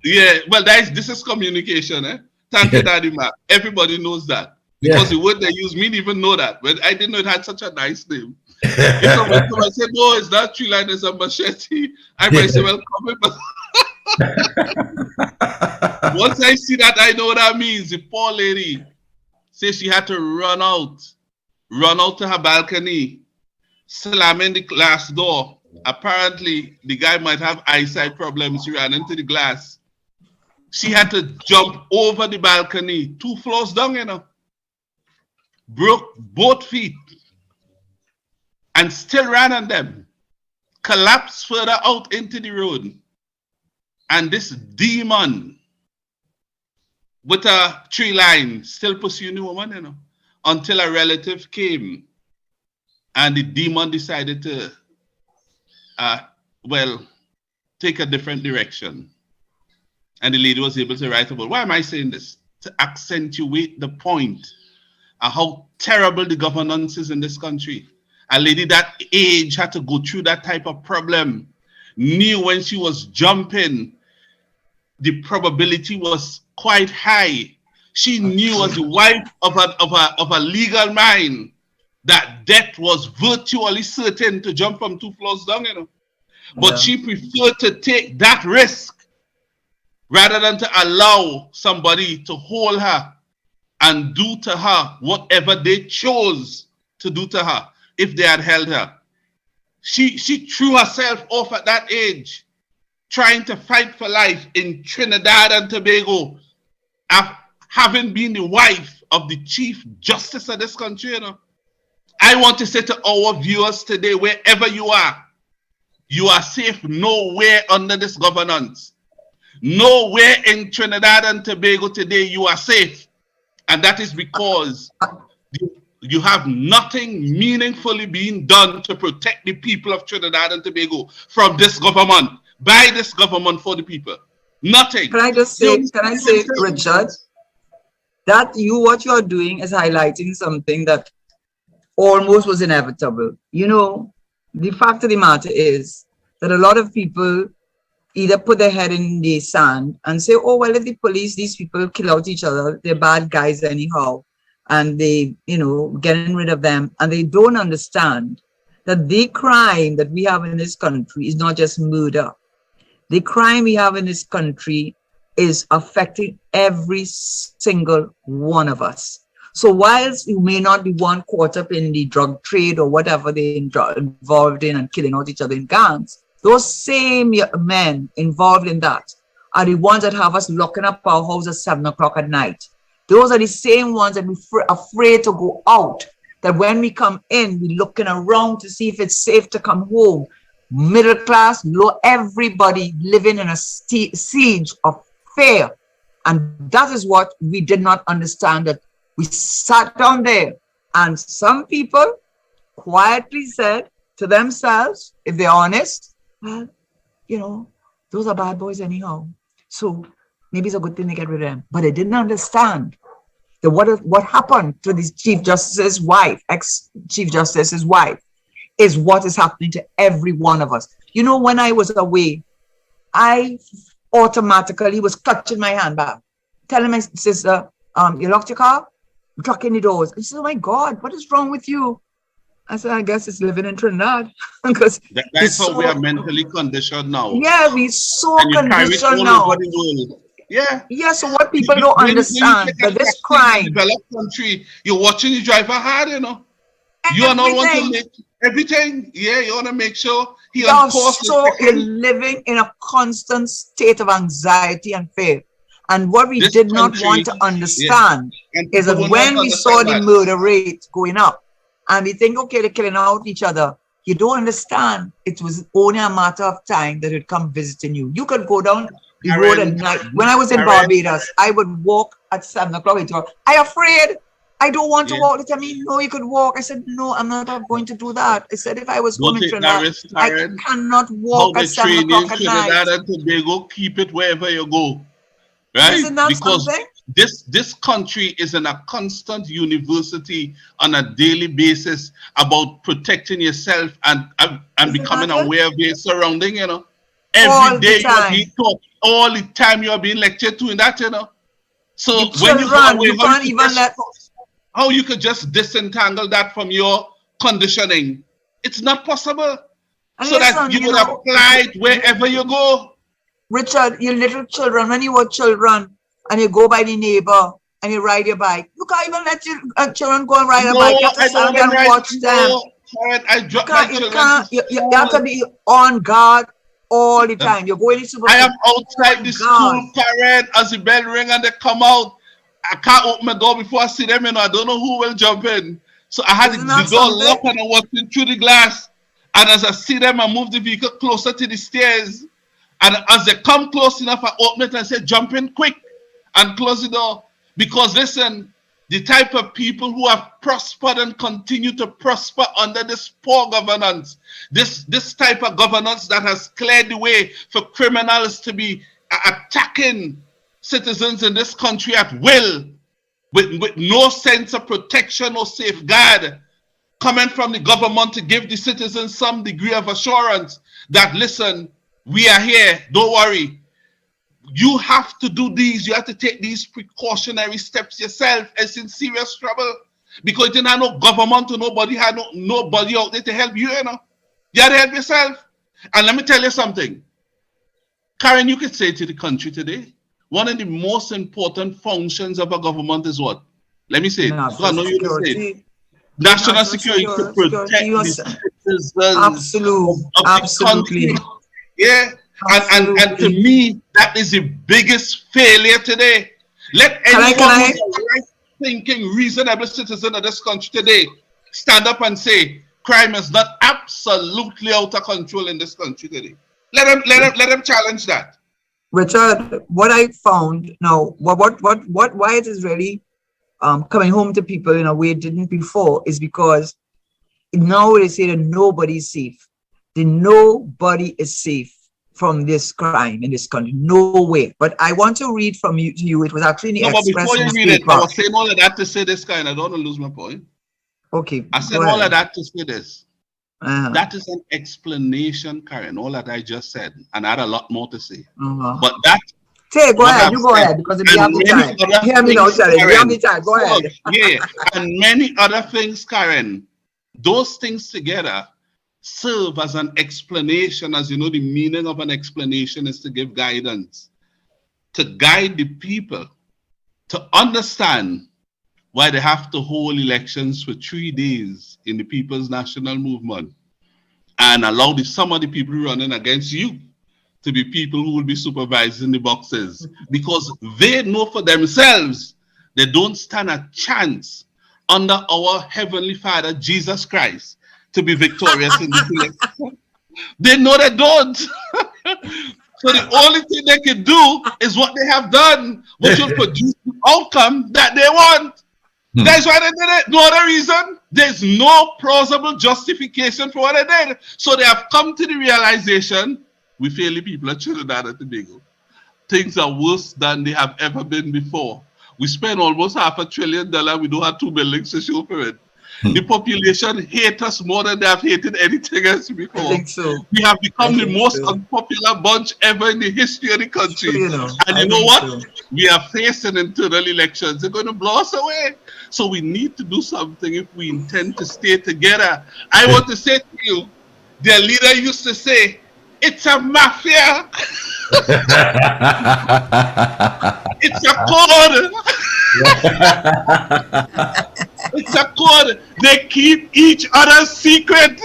Yeah, well, this is communication, eh? Thank you, Daddy Mac. Everybody knows that. Because the word they use, me didn't even know that. But I didn't know it had such a nice name. If someone said, no, it's not tree line, it's a machete, I might say, well, come in. But once I see that, I know what that means. The poor lady says she had to run out to her balcony, slamming the glass door. Apparently, the guy might have eyesight problems. She ran into the glass. She had to jump over the balcony, 2 floors down, you know. Broke both feet and still ran on them, collapsed further out into the road. And this demon with a tree line still pursuing the woman, you know, until a relative came and the demon decided to, take a different direction. And the lady was able to write about, why am I saying this? To accentuate the point of how terrible the governance is in this country. A lady that age had to go through that type of problem, knew when she was jumping, the probability was quite high. She knew as the wife of a legal man that death was virtually certain to jump from 2 floors down, you know. But she preferred to take that risk rather than to allow somebody to hold her and do to her whatever they chose to do to her if they had held her. She threw herself off at that age, trying to fight for life in Trinidad and Tobago, having been the wife of the Chief Justice of this country, you know. I want to say to our viewers today, wherever you are safe nowhere under this governance. Nowhere in Trinidad and Tobago today you are safe. And that is because you have nothing meaningfully being done to protect the people of Trinidad and Tobago from this government, by this government, for the people. Nothing. Can I say, Richard, that what you're doing is highlighting something that almost was inevitable. You know, the fact of the matter is that a lot of people either put their head in the sand and say, oh, well, if the police, these people kill out each other, they're bad guys anyhow, and they, you know, getting rid of them. And they don't understand that the crime that we have in this country is not just murder. The crime we have in this country is affecting every single one of us. So whilst you may not be one caught up in the drug trade or whatever they're involved in and killing out each other in gangs, those same men involved in that are the ones that have us locking up our house at 7 o'clock at night. Those are the same ones that we're afraid to go out that when we come in, we're looking around to see if it's safe to come home. Middle class, low, everybody living in a siege of fear. And that is what we did not understand, that we sat down there and some people quietly said to themselves, if they're honest, well, you know, those are bad boys anyhow. So maybe it's a good thing to get rid of them. But they didn't understand that what happened to this Chief Justice's wife, ex-Chief Justice's wife, is what is happening to every one of us. You know, when I was away, I automatically was clutching my handbag, telling my sister, you locked your car? Locking the doors. And she said, oh my God, what is wrong with you? I said, I guess it's living in Trinidad. Because that's how we are mentally conditioned now. Yeah, we're so and you conditioned now. Over the world. Yeah. Yeah, so what people don't understand, that this crime. Developed country, you're watching the driver hard, you know. You are not want to make everything. Yeah, you want to make sure he you're living in a constant state of anxiety and fear. And what we did not want to understand is that when we saw the murder rate going up, and we think, okay, they're killing out each other, you don't understand. It was only a matter of time that it would come visiting you. You could go down the road at night. When I was in Barbados, I would walk at 7 o'clock. I'm afraid. I don't want to walk. They tell me, no, you could walk. I said, no, I'm not going to do that. I said, if I was going to Trinidad, I cannot walk at 7 o'clock at night. Trinidad and Tobago, keep it wherever you go. Right? Because this country is in a constant university on a daily basis about protecting yourself and becoming aware of your surrounding, you know. Every day you're being taught, all the time you're being lectured to in that, you know. So when you go away, how you could just disentangle that from your conditioning? It's not possible. So that you would apply it wherever you go. Richard, your little children, when you were children and you go by the neighbor and you ride your bike, you can't even let your children go and ride a bike. You have to stand and watch them. You have to be on guard all the time. You're going to I am outside the school, parent, as the bell ring and they come out. I can't open my door before I see them, you know. I don't know who will jump in. So I had the door locked and I walked in through the glass. And as I see them, I move the vehicle closer to the stairs. And as they come close enough, I open it and say, jump in quick and close the door. Because listen, the type of people who have prospered and continue to prosper under this poor governance, this type of governance that has cleared the way for criminals to be attacking citizens in this country at will, with no sense of protection or safeguard, coming from the government to give the citizens some degree of assurance that, listen, we are here, don't worry. You have to do these, you have to take these precautionary steps yourself. It's in serious trouble because you didn't have no government or nobody had nobody out there to help you, you know. You had to help yourself. And let me tell you something. Karen, you could say to the country today, one of the most important functions of a government is what? Let me say it. I know you will say it. National security to protect the citizens of the country. Yeah. And to me, that is the biggest failure today. Let anyone who's a right-thinking, reasonable citizen of this country today stand up and say, crime is not absolutely out of control in this country today. Let them challenge that. Richard, what I found now, why it is really coming home to people in a way it didn't before is because now they say that nobody's safe. Nobody is safe from this crime in this country. No way. But I want to read from you to you. It was actually in the Express before you read it, I was saying all of that to say this kind. I don't want to lose my point. Okay. I said all of that to say this. That is an explanation, Karen, all that I just said. And I had a lot more to say. But that... Go ahead. You go ahead because we have the time. Hear me now, Charlie. We have the time. Go ahead. Yeah. And many other things, Karen. Those things together serve as an explanation. As you know, the meaning of an explanation is to give guidance, to guide the people to understand why they have to hold elections for 3 days in the People's National Movement and allow some of the people running against you to be people who will be supervising the boxes, because they know for themselves they don't stand a chance under our Heavenly Father, Jesus Christ, to be victorious in this election? They know they don't. So the only thing they can do is what they have done, which will produce the outcome that they want. That's why they did it. No other reason. There's no plausible justification for what they did. So they have come to the realization, we fail the people of Trinidad and Tobago. Things are worse than they have ever been before. We spend almost $500 billion. We don't have 2 buildings to show for it. The population hate us more than they have hated anything else before. I think so. We have become the most unpopular bunch ever in the history of the country. And you know what? We are facing internal elections. They're going to blow us away. So we need to do something if we intend to stay together. I want to say to you, their leader used to say, it's a mafia. It's a code. It's a code. They keep each other's secret.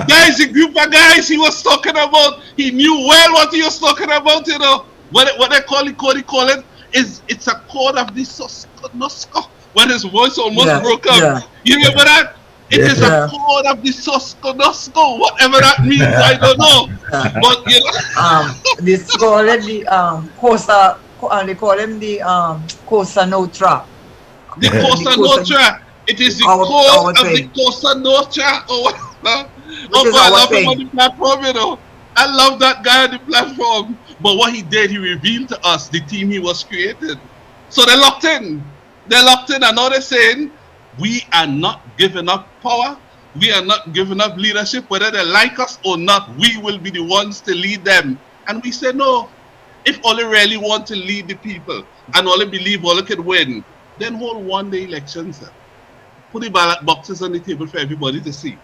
Guys, the group of guys he was talking about, he knew well what he was talking about, you know. What they call it, it's a code of the Sosco. When his voice almost broke up. Yeah. You remember that? It is a code of the Sosco, whatever that means, I don't know. But you know, they call it the Cosa. They call him the Cosa Nostra. The Cosa Nostra. It is the code of the Cosa Nostra. Oh, I love him on the platform, you know. I love that guy on the platform. But what he did, he revealed to us the team he was created. So they're locked in. They're locked in, and now they're saying, we are not giving up power. We are not giving up leadership. Whether they like us or not, we will be the ones to lead them. And we say, no. If all really want to lead the people and all believe all can win, then hold one day elections. Put the ballot boxes on the table for everybody to see.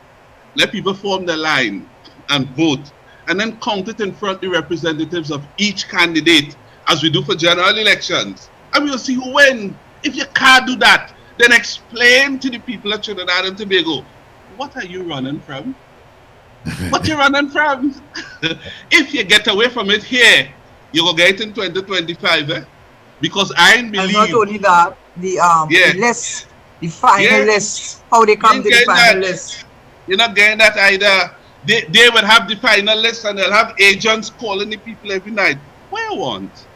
Let people form their line and vote. And then count it in front of the representatives of each candidate as we do for general elections. And we'll see who wins. If you can't do that, then explain to the people of Trinidad and Tobago, what are you running from? What you running from? If you get away from it here, you will get in 2025, because I believe. And not only that, the list, the final list, how they come to the final list. You're not getting that either. They will have the final list and they'll have agents calling the people every night. What you want?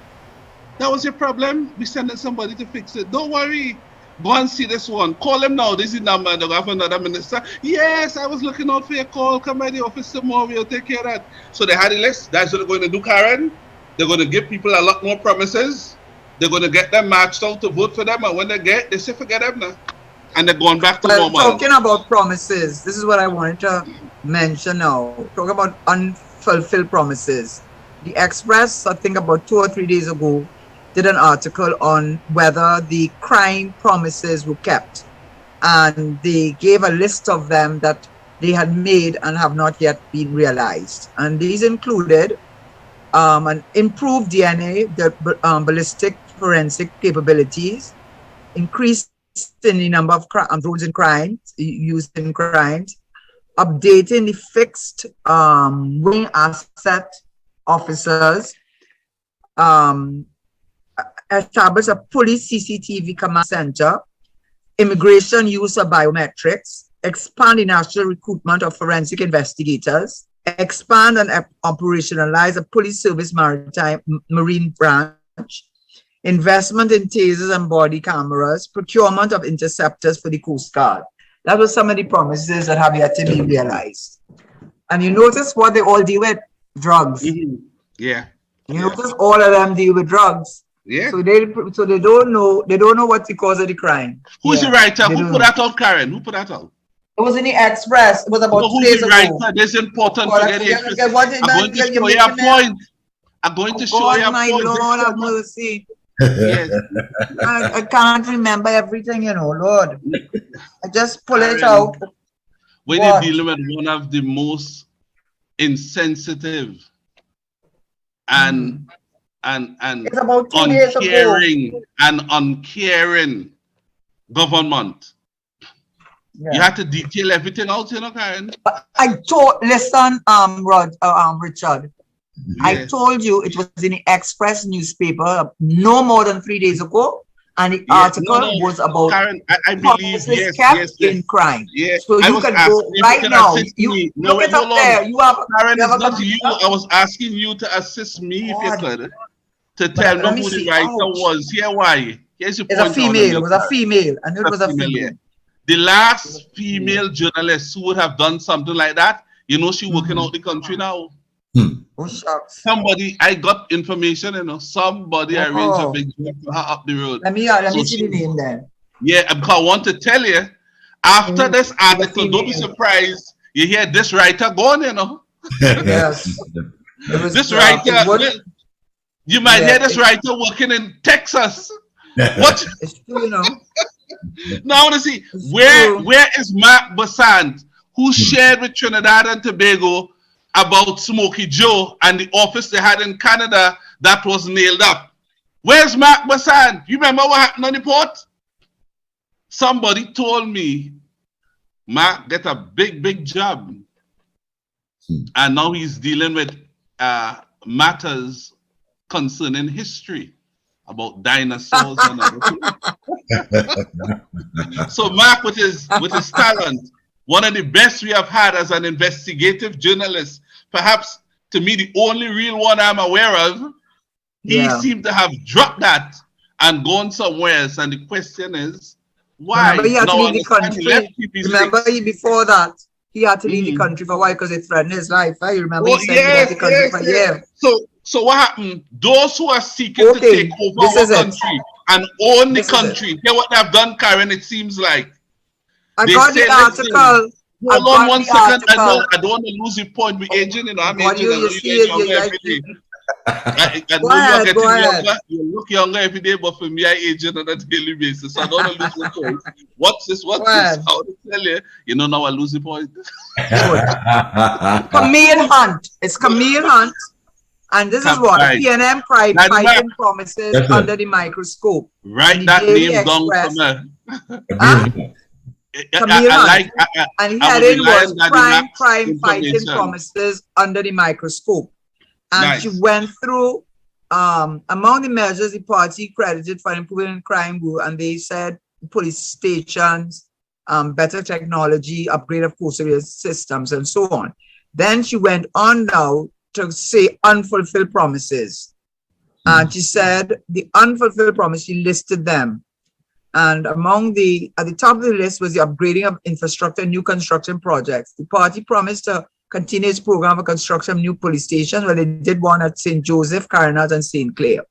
That was your problem? We sending somebody to fix it. Don't worry. Go and see this one. Call him now. This is the number. They'll have another minister. Yes, I was looking out for your call. Come by the office tomorrow. We'll take care of that. So they had a list. That's what they're going to do, Karen. They're going to give people a lot more promises. They're going to get them matched out to vote for them. And when they say, forget them now. And they're going back to normal. Talking about promises, this is what I wanted to mention now. Talking about unfulfilled promises. The Express, I think about 2 or 3 days ago, did an article on whether the crime promises were kept. And they gave a list of them that they had made and have not yet been realized. And these included an improved DNA, the ballistic forensic capabilities, increased in the number of drones in crimes, used in crimes, updating the fixed wing asset officers, establish a police CCTV command center, immigration use of biometrics, expand the national recruitment of forensic investigators, expand and operationalize a police service marine branch, investment in tasers and body cameras, procurement of interceptors for the Coast Guard. That was some of the promises that have yet to be realized. And you notice what they all deal with? Drugs. Mm-hmm. Yeah. You notice all of them deal with drugs. Yeah. So they don't know what's the cause of the crime. Who's the writer? Who put that out, Karen? Who put that out? It was in the Express. It was about 2 days ago. Who's the writer? This is important to get it. I'm going to show you a point. I'm going to show you a point. Lord have mercy. Yes. I can't remember everything, Lord. I just pull it out. When you're dealing with one of the most insensitive and it's about 2 days ago. Uncaring government. Yeah. You have to detail everything out, Karen. Listen, Richard. Yes. I told you it was in the Express newspaper no more than 3 days ago, And the Yeah, no, article no, was about Karen, I believe, promises kept in crime. yeah. So I you was can asking go if you right can now. assist You me. No, look wait, it up hold on. there. You have Karen, a it's not computer? you. I was asking you to assist me, if you God. could, to But tell me let me who the see. writer Ouch. was. Here, why? Here's your It's a point I want to female. It make. was a female. I knew it was a Female, yeah. female. The last female journalist who would have done something like that, you know, she working out the country now. Oh, shucks. Somebody, I got information, you know, somebody arranged a Oh. big job for her up the road. Let me So see the name then. yeah, because I want to tell you, after this article, don't be female. surprised you hear this writer going, you know. Yes. It was This it writer, would- you might yeah, hear this writer working in Texas. What? It's true, you know. Now I want to see It's where true. is Mark Bassant, who shared with Trinidad and Tobago about Smokey Joe and the office they had in Canada that was nailed up. Where's Mark Bassant? You remember what happened on the port? Somebody told me Mark get a big job, and now he's dealing with matters concerning history about dinosaurs and other things. So Mark, with his talent, one of the best we have had as an investigative journalist, perhaps to me the only real one I'm aware of, he seemed to have dropped that and gone somewhere else. And the question is, why? Remember, he had to Now, leave the country. Remember, before that, he had to leave the country for a while because it threatened his life. Right? You remember, he said he left the country for a year. So what happened? Those who are seeking to take over our country and own the country, hear what they've done, Karen, it seems like. I got the article. Hold on 1 second. I don't want to lose your point. We're aging, you know. I'm aging. I know you get younger every day. I know you're getting younger. You look younger every day, but for me, I age on a daily basis. So I don't want to lose the point. What's this? How to tell you? You know, now I lose the point. Camille Hunt. It's Camille Hunt. And this is what PNM crime fighting promises under the microscope. Write that name down for me. Camille Hunt. And the heading was crime fighting promises under the microscope. And she went through among the measures the party credited for improving crime, and they said police stations, better technology, upgrade of coastal systems, and so on. Then she went on now to say unfulfilled promises. And she said the unfulfilled promise, she listed them. And at the top of the list was the upgrading of infrastructure, new construction projects. The party promised to continue its program of construction of new police stations. Well, they did one at St. Joseph, Carinat, and St. Clair.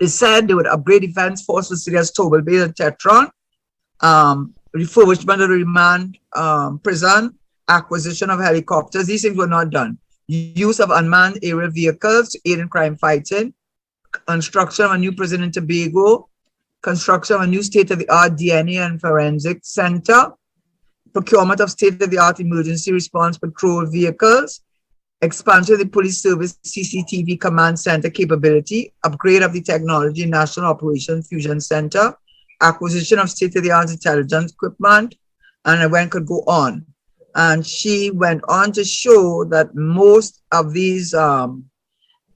They said they would upgrade defense force facilities, Tobel Bay and Tetron, refurbishment of the remand prison, acquisition of helicopters. These things were not done. Use of unmanned aerial vehicles to aid in crime fighting, construction of a new prison in Tobago, construction of a new state-of-the-art DNA and forensic center, procurement of state-of-the-art emergency response patrol vehicles, expansion of the police service CCTV command center capability, upgrade of the technology National Operation Fusion Center, acquisition of state-of-the-art intelligence equipment, and I could go on. And she went on to show that most of these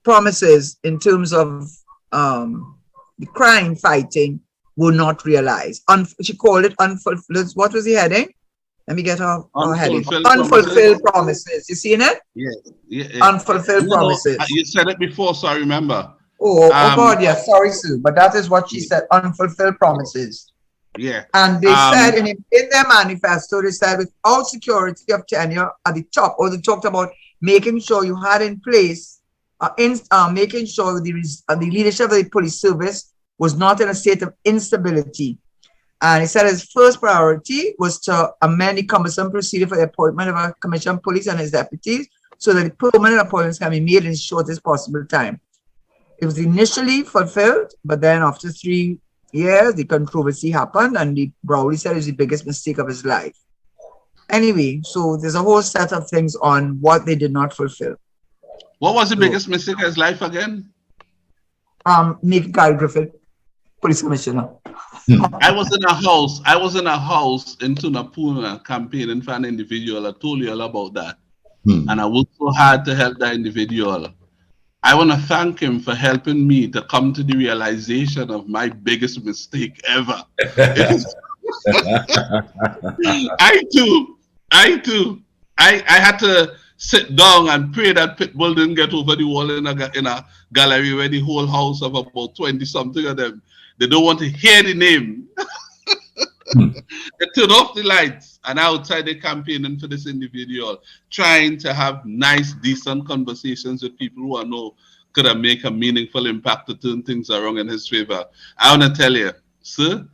promises in terms of the crime fighting were not realized. She called it unfulfilled. What was the heading? Let me get her heading. Unfulfilled promises. You seen it? Yeah. Unfulfilled promises. You said it before, so I remember. Oh God, yes. Sorry, Sue, but that is what she said. Unfulfilled promises. Yeah. And they said in their manifesto, they said without security of tenure at the top, or they talked about making sure you had in place, making sure the leadership of the police service was not in a state of instability. And he said his first priority was to amend the cumbersome procedure for the appointment of a commissioned police and his deputies so that the permanent appointments can be made in the shortest possible time. It was initially fulfilled, but then after 3 years, the controversy happened, and Browley said it was the biggest mistake of his life. Anyway, so there's a whole set of things on what they did not fulfill. What was the biggest mistake of his life again? Make Guy Griffith police commissioner. I was in a house in Tunapuna campaigning for an individual. I told you all about that. And I worked so hard to help that individual. I want to thank him for helping me to come to the realization of my biggest mistake ever. It is, I too, I too, I had to sit down and pray that Pitbull didn't get over the wall in a gallery where the whole house of about 20 something of them, they don't want to hear the name. They turn off the lights and outside they're campaigning for this individual, trying to have nice, decent conversations with people who I know could have make a meaningful impact to turn things around in his favor. I want to tell you, sir,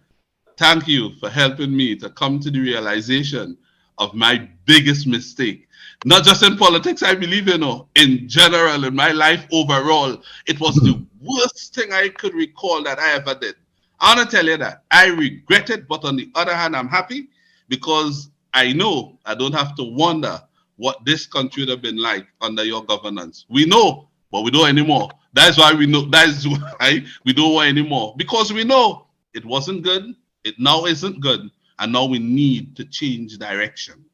thank you for helping me to come to the realization of my biggest mistake. Not just in politics, I believe, in general, in my life overall, it was the worst thing I could recall that I ever did. I want to tell you that I regret it, but on the other hand, I'm happy because I know I don't have to wonder what this country would have been like under your governance. We know, but we don't anymore. That's why we know. That's why we don't want anymore, because we know it wasn't good. It now isn't good, and now we need to change direction.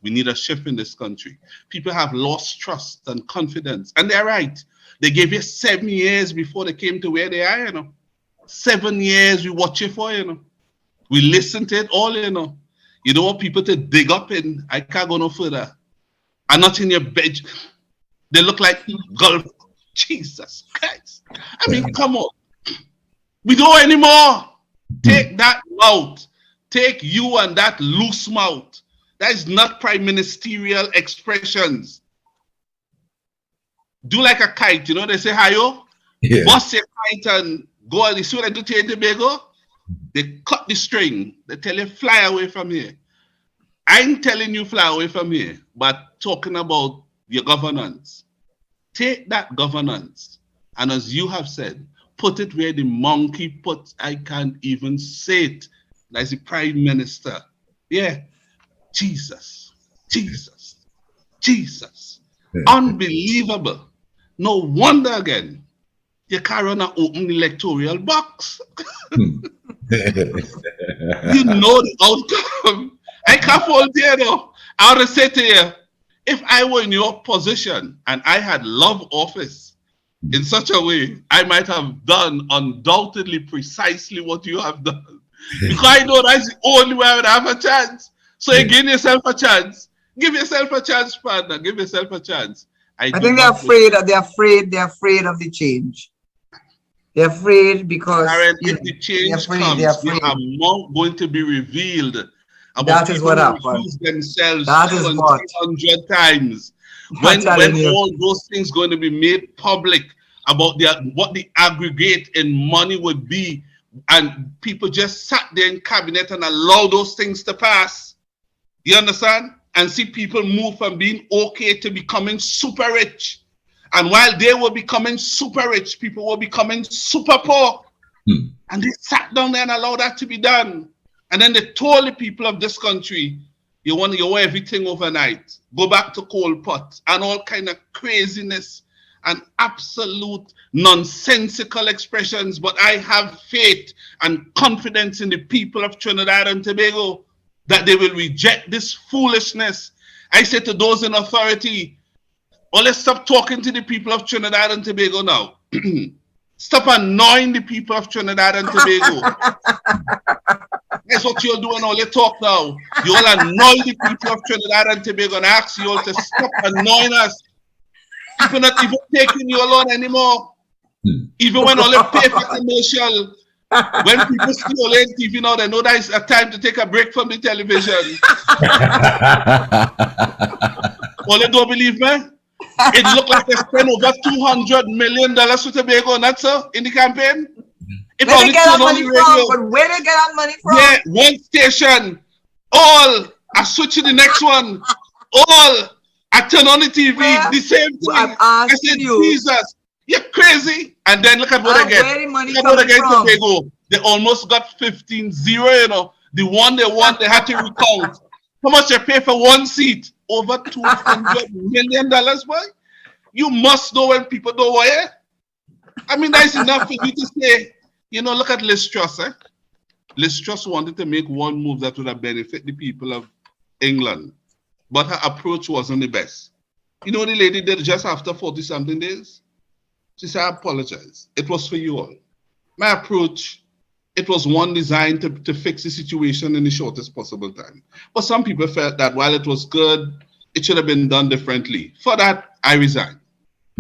We need a shift in this country. People have lost trust and confidence, and they're right. They gave you 7 years before they came to where they are. 7 years we watch it for, We listen to it all, You don't want people to dig up in, I can't go no further. I'm not in your bed. They look like golf. Jesus Christ. I mean, come on. We don't anymore. Take that mouth. Take you and that loose mouth. That is not prime ministerial expressions. Do like a kite, They say, hi-yo. Yeah. Bust your kite and go on. You see what I do to Tobago? They cut the string. They tell you, fly away from here. I ain't telling you fly away from here, but talking about your governance. Take that governance, and as you have said, put it where the monkey puts, I can't even say it, like the prime minister. Yeah. Jesus. Unbelievable. No wonder again. You can't run an open electoral box. You know the outcome. I can't hold there though. I would say to you, if I were in your position and I had loved office in such a way, I might have done undoubtedly precisely what you have done. Because I know that's the only way I would have a chance. So you give yourself a chance. Give yourself a chance, partner. Give yourself a chance. I think they're afraid of the change. They're afraid because Karen, if the change comes, the amount going to be revealed. That is what happens. Themselves that is 100 times. When all those things going to be made public about what the aggregate in money would be, and people just sat there in cabinet and allowed those things to pass. You understand? And see people move from being okay to becoming super rich. And while they were becoming super rich, people were becoming super poor. And they sat down there and allowed that to be done. And then they told the people of this country, you want everything overnight. Go back to coal pot and all kind of craziness and absolute nonsensical expressions. But I have faith and confidence in the people of Trinidad and Tobago that they will reject this foolishness. I say to those in authority, well, let's stop talking to the people of Trinidad and Tobago now. Stop annoying the people of Trinidad and Tobago. That's what you're doing all the talk now. You all annoy the people of Trinidad and Tobago and ask you all to stop annoying us. People not even taking you alone anymore. Even when all they pay for commercial, when people see all in TV now, they know that it's a time to take a break from the television. All they don't believe me? It looked like they spent over $200 million to Tobago, not so, in the campaign. If where they get that money from? But where they get that money from? Yeah, one station, all, I switch to the next one, all, I turn on the TV, the same thing. Well, I said, Jesus, you're crazy. And then look at what I get. Where the money look at what I get Tobago. They almost got 15-0, The one they won, they had to recount. How much they pay for one seat? Over $200 million, boy. You must know when people don't want it. I mean, that's enough for you to say, look at Liz Truss. Liz Truss wanted to make one move that would have benefited the people of England, but her approach wasn't the best. You know what the lady did just after 40-something days? She said, I apologize. It was for you all. My approach, it was one designed to fix the situation in the shortest possible time. But some people felt that while it was good, it should have been done differently. For that, I resigned.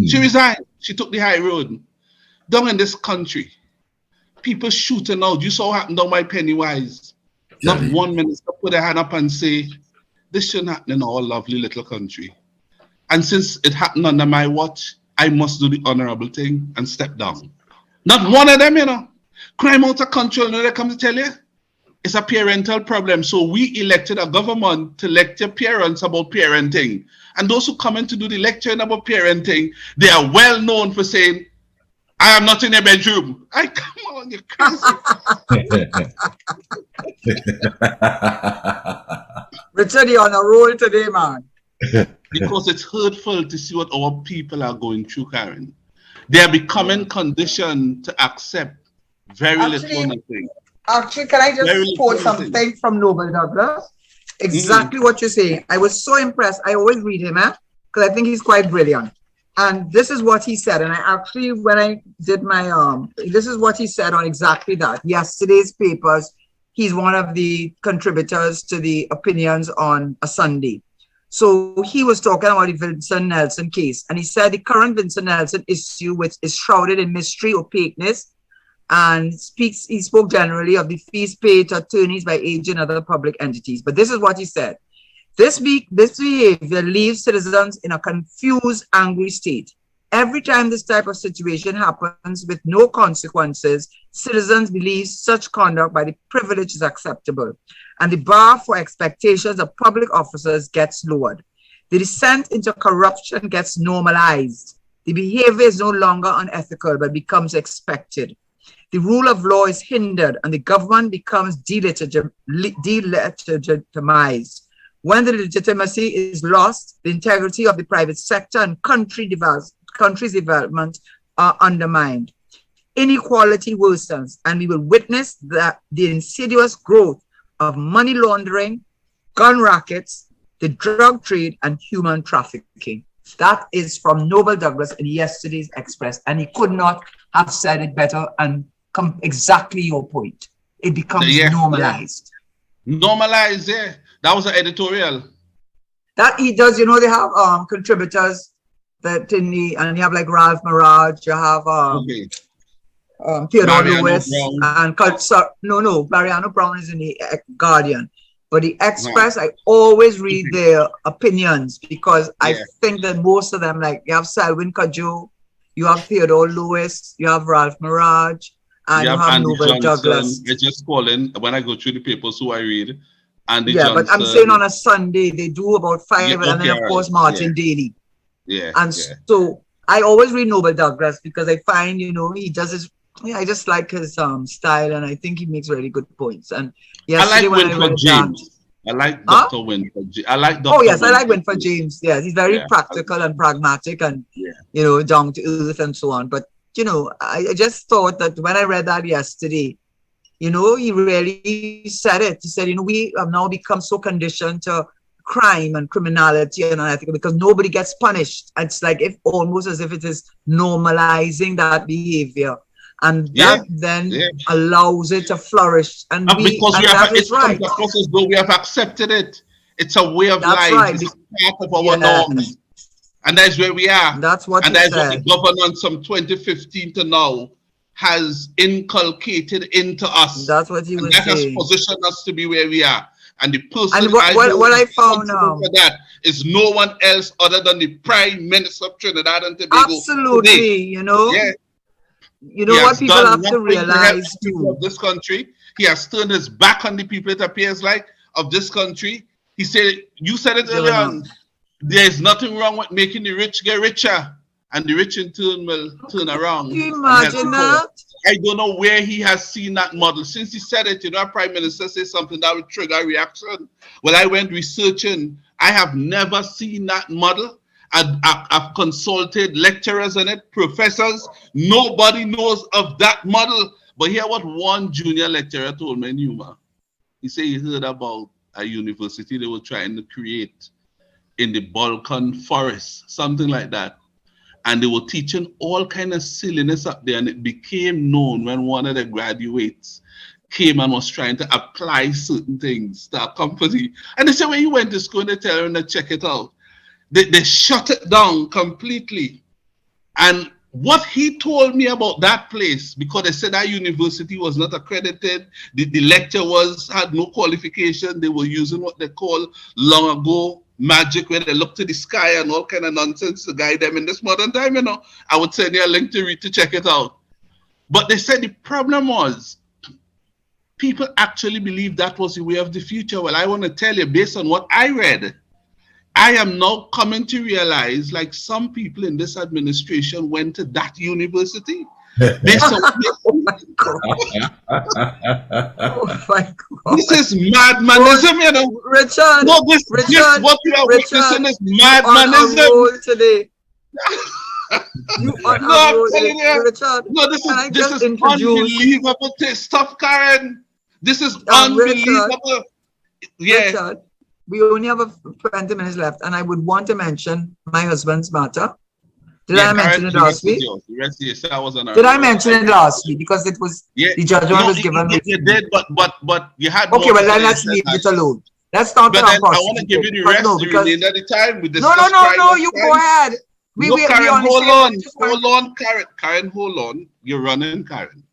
She resigned. She took the high road. Down in this country, people shooting out. You saw what happened down by Pennywise. Not one minister put their hand up and say, this shouldn't happen in our lovely little country. And since it happened under my watch, I must do the honorable thing and step down. Not one of them, Crime out of control, they come to tell you. It's a parental problem. So we elected a government to lecture parents about parenting. And those who come in to do the lecturing about parenting, they are well known for saying, I am not in a bedroom. I come on, you're crazy. Richard, you're on a roll today, man. Because it's hurtful to see what our people are going through, Karen. They are becoming conditioned to accept very little or nothing. Actually, can I just quote something from Noble Douglas? Exactly what you're saying. I was so impressed. I always read him, because I think he's quite brilliant. And this is what he said. And I actually, when I did my, this is what he said on exactly that. Yesterday's papers, he's one of the contributors to the opinions on a Sunday. So he was talking about the Vincent Nelson case. And he said the current Vincent Nelson issue, which is shrouded in mystery, opaqueness, and he spoke generally of the fees paid to attorneys by agent and other public entities. But this is what he said. This behavior leaves citizens in a confused, angry state. Every time this type of situation happens with no consequences, citizens believe such conduct by the privileged is acceptable, and the bar for expectations of public officers gets lowered. The descent into corruption gets normalized. The behavior is no longer unethical, but becomes expected. The rule of law is hindered, and the government becomes delegitimized. When the legitimacy is lost, the integrity of the private sector and country's development are undermined. Inequality worsens, and we will witness the insidious growth of money laundering, gun rackets, the drug trade, and human trafficking. That is from Noble Douglas in yesterday's Express, and he could not have said it better and exactly your point. It becomes normalized. Yeah. Normalized, yeah. That was an editorial. That he does, they have contributors that and you have like Ralph Mirage, you have Theodore Lewis, and Mariano Brown is in the Guardian. But the Express, I always read their opinions because I think that most of them, like you have Selwyn Cudjoe, you have Theodore Lewis, you have Ralph Mirage, and you have Noble Douglas. I just call in when I go through the papers who I read. Andy Johnson. But I'm saying on a Sunday they do about 5, and then of course Martin Daly. So I always read Noble Douglas because I find he does his. I just like his style, and I think he makes really good points. And yesterday when I read James. I like Dr. Winford. I like Dr. I like Winford James. Yes, he's very practical and pragmatic, and down to earth and so on. But I just thought that when I read that yesterday. He really said it. He said, we have now become so conditioned to crime and criminality and unethical because nobody gets punished. It's like almost as if it is normalizing that behavior. And that then allows it to flourish. And it's right. Because as though we have accepted it. It's a way of life. Right. It's part of our norms. And that's where we are. That's what what the governance from 2015 to now has inculcated into us. That's what he was saying. That has positioned us to be where we are. And the person what I found for that is no one else other than the Prime Minister of Trinidad and Tobago. Absolutely, what people have to realize too. Of this country, he has turned his back on the people, it appears like, of this country. He said, you said it earlier on, there is nothing wrong with making the rich get richer. And the rich in turn will turn around. Can you imagine that? I don't know where he has seen that model. Since he said it, our Prime Minister says something that would trigger a reaction. Well, I went researching. I have never seen that model. I've consulted lecturers on it, professors. Nobody knows of that model. But hear what one junior lecturer told me in Yuma. He said he heard about a university they were trying to create in the Balkan forest, something like that. and they were teaching all kind of silliness up there, and it became known when one of the graduates came and was trying to apply certain things to a company. And they said, when you went to school, they tell them to check it out. They shut it down completely. And what he told me about that place, because they said that university was not accredited, the lecturers had no qualification, they were using what they call long ago magic, where they look to the sky and all kind of nonsense to guide them in this modern time, you know. I would send you a link to read to check it out. But they said the problem was, people actually believe that was the way of the future. Well, I want to tell you, based on what I read, I am now coming to realize, like, some people in this administration went to that university. Based on Oh my God. Oh my God. this is madmanism, you know. Richard, No, this Richard, what you are Richard, witnessing is you on a madmanism. roll today. You on No, a I'm roll telling today, you. Richard. No, this Can I is just introduce unbelievable stuff, Karen. This is Richard, unbelievable. Yeah. Richard, we only have 20 minutes left, and I would want to mention my husband's matter. Did I mention it last week? Did I mention it last week? Because it was the judgment was given. You did, but you had. Okay, well then let's leave it alone. Let's talk about. But then I want to give you the rest no, the because, remainder of the time. We no, you go ahead. Karen, hold on, Karen, hold on. You're running, Karen.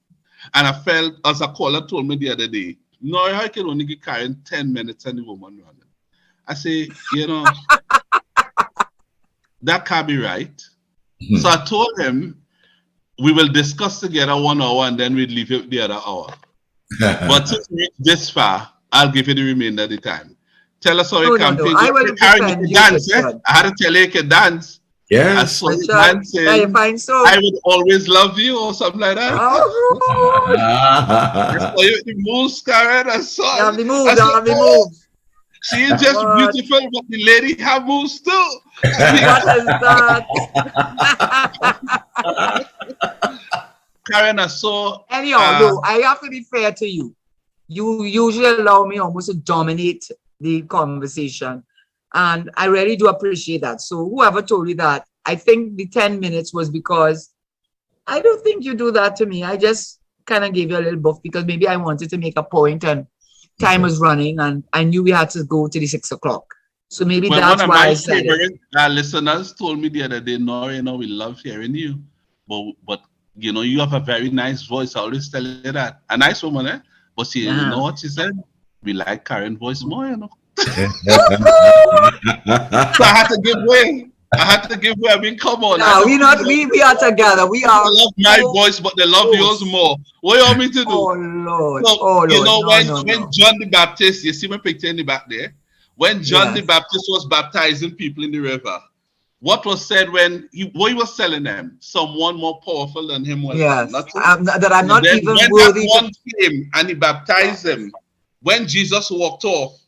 And I felt, as a caller told me the other day, no, I can only give Karen 10 minutes and the woman running. I say, you know, that can't be right. So I told him we will discuss together 1 hour and then we'd leave it the other hour. But since we reached this far, I'll give you the remainder of the time. Tell us how you campaign. I will defend you, dance, eh? I had to tell you can dance. Yeah. I saw you dancing. Yeah, you find so. I would always love you or something like that. Oh. I saw you the moves, Karen. I saw You have the moves, She is just beautiful, but the lady have moves too. What is that? Karen, I saw. Anyhow, no, I have to be fair to you. You usually allow me almost to dominate the conversation. And I really do appreciate that. So whoever told you that, I think the 10 minutes was because I don't think you do that to me. I just kind of gave you a little buff because maybe I wanted to make a point and time was running and I knew we had to go to the 6 o'clock. So maybe that's why I said it. Listeners told me the other day, Noray, you know, we love hearing you. But you know, you have a very nice voice. I always tell you that. A nice woman, eh? But she, you know what she said? We like Karen's voice more, you know. So I had to give way. I mean, come on. No, we are together. We are. I love my voice, but they love yours more. What do you want me to do? Oh Lord. So, oh Lord. You know, No. when John the Baptist, you see my picture in the back there? When John the Baptist was baptizing people in the river, what was said when what he was telling them? Someone more powerful than him was. Yes. That I'm not then even when worthy. That one came and he baptized them. When Jesus walked off,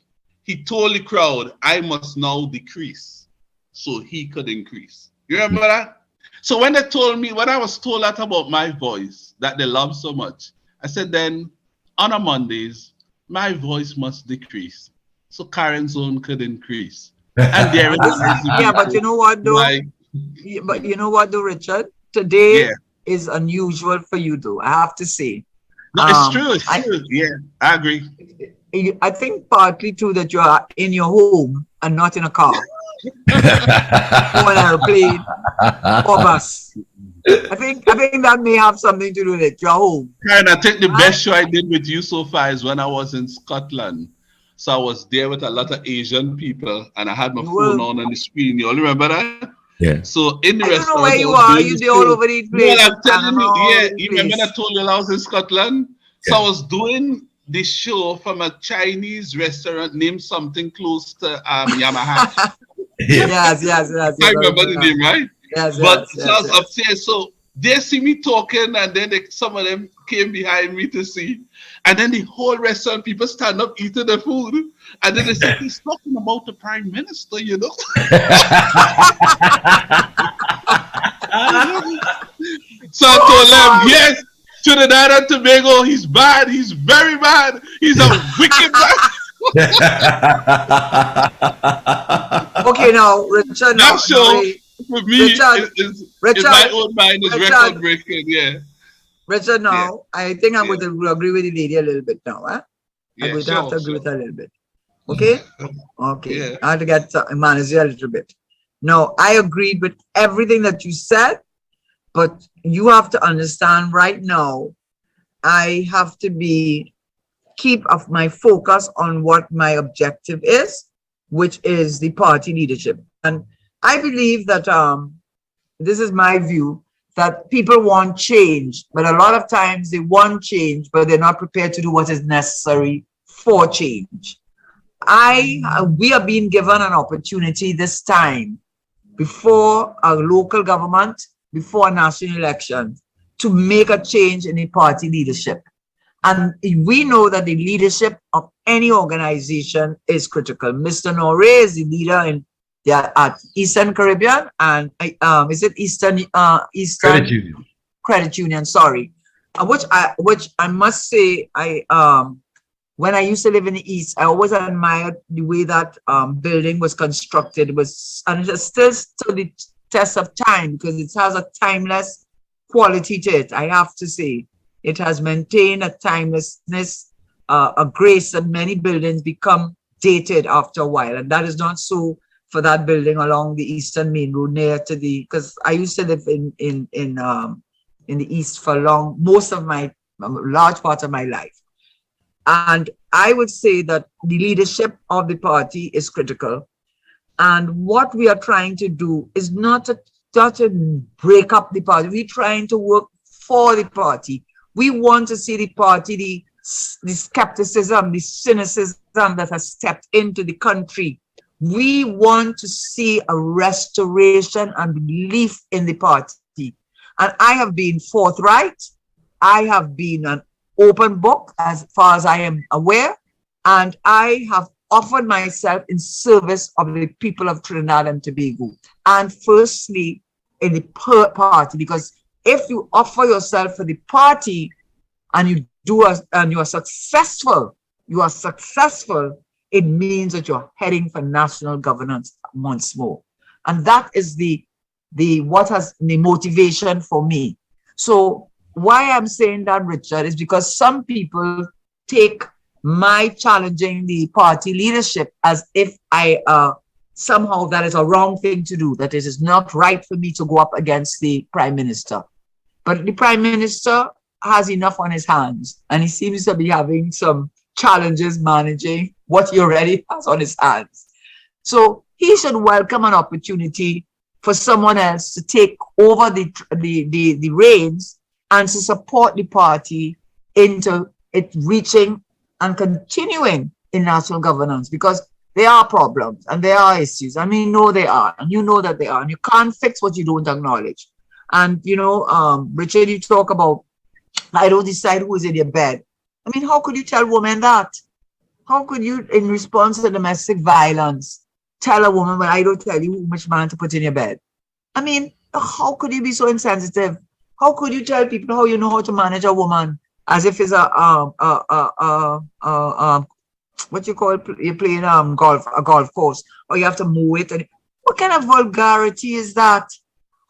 he told the crowd, I must now decrease so he could increase. You remember that? So when they told me, when I was told that about my voice, that they love so much, I said then, on a Mondays, my voice must decrease so Karen's own could increase. And there it is. Yeah, but you know what though? But you know what though, Richard? Today is unusual for you though, I have to say. No, it's true. It's true. Yeah, I agree. I think partly too that you are in your home and not in a car or an airplane or bus. I think that may have something to do with it. You're home. Karen, I think the best show I did with you so far is when I was in Scotland. So I was there with a lot of Asian people and I had my phone on the screen. You all remember that? Yeah. So in the restaurant, I don't know where you are. You're all over the place. Well, I'm telling you, you remember I told you I was in Scotland? So I was doing this show from a Chinese restaurant named something close to Yamaha. Yes. I remember the name, right? Yes. But so I was upstairs. So they see me talking, and then some of them came behind me to see. And then the whole restaurant, people stand up eating the food. And then they said, he's talking about the Prime Minister, you know? So I told them, yes, Trinidad and Tobago, he's bad. He's very bad. He's a wicked man. Okay, now, Richard, That show, for me, Richard, is my Richard, own mind is Richard, record breaking. Yeah, Richard, yeah, now, I think I'm yeah, going to agree with the lady a little bit now. I'm yeah. going to have to Sure, agree sure. with her a little bit. Okay? Okay. Yeah. I have to get manage you a little bit. No, I agreed with everything that you said, but you have to understand right now, I have to keep of my focus on what my objective is, which is the party leadership. And I believe that this is my view, that people want change, but a lot of times they want change, but they're not prepared to do what is necessary for change. We are being given an opportunity this time before a local government, before a national election, to make a change in the party leadership. And we know that the leadership of any organization is critical. Mr. Noray is the leader in at Eastern Caribbean, and is it Credit Eastern union. Credit Union? Sorry, which I must say, when I used to live in the East, I always admired the way that building was constructed. It was, and it still stood the test of time because it has a timeless quality to it. I have to say, it has maintained a timelessness, a grace that many buildings become dated after a while, and that is not so for that building along the Eastern Main Road near to the. Because I used to live in the East for most of my large part of my life. And I would say that the leadership of the party is critical. And what we are trying to do is not to break up the party. We're trying to work for the party. We want to see the party, the skepticism, the cynicism that has stepped into the country. We want to see a restoration and belief in the party. And I have been forthright. I have been an open book as far as I am aware, and I have offered myself in service of the people of Trinidad and Tobago, and firstly in the party, because if you offer yourself for the party and you are successful, it means that you're heading for national governance once more, and that is the what has the motivation for me. So why I'm saying that, Richard, is because some people take my challenging the party leadership as if somehow that is a wrong thing to do, that it is not right for me to go up against the prime minister. But the prime minister has enough on his hands, and he seems to be having some challenges managing what he already has on his hands. So he should welcome an opportunity for someone else to take over the reins and to support the party into it reaching and continuing in national governance, because there are problems and there are issues. And we know they are, and you know that they are, and you can't fix what you don't acknowledge. And Richard, you talk about, I don't decide who is in your bed. I mean, how could you tell women that? How could you, in response to domestic violence, tell a woman, well, I don't tell you which man to put in your bed? I mean, how could you be so insensitive? How could you tell people how you know how to manage a woman as if it's what you call it, you're playing a golf course, or you have to mow it? And what kind of vulgarity is that?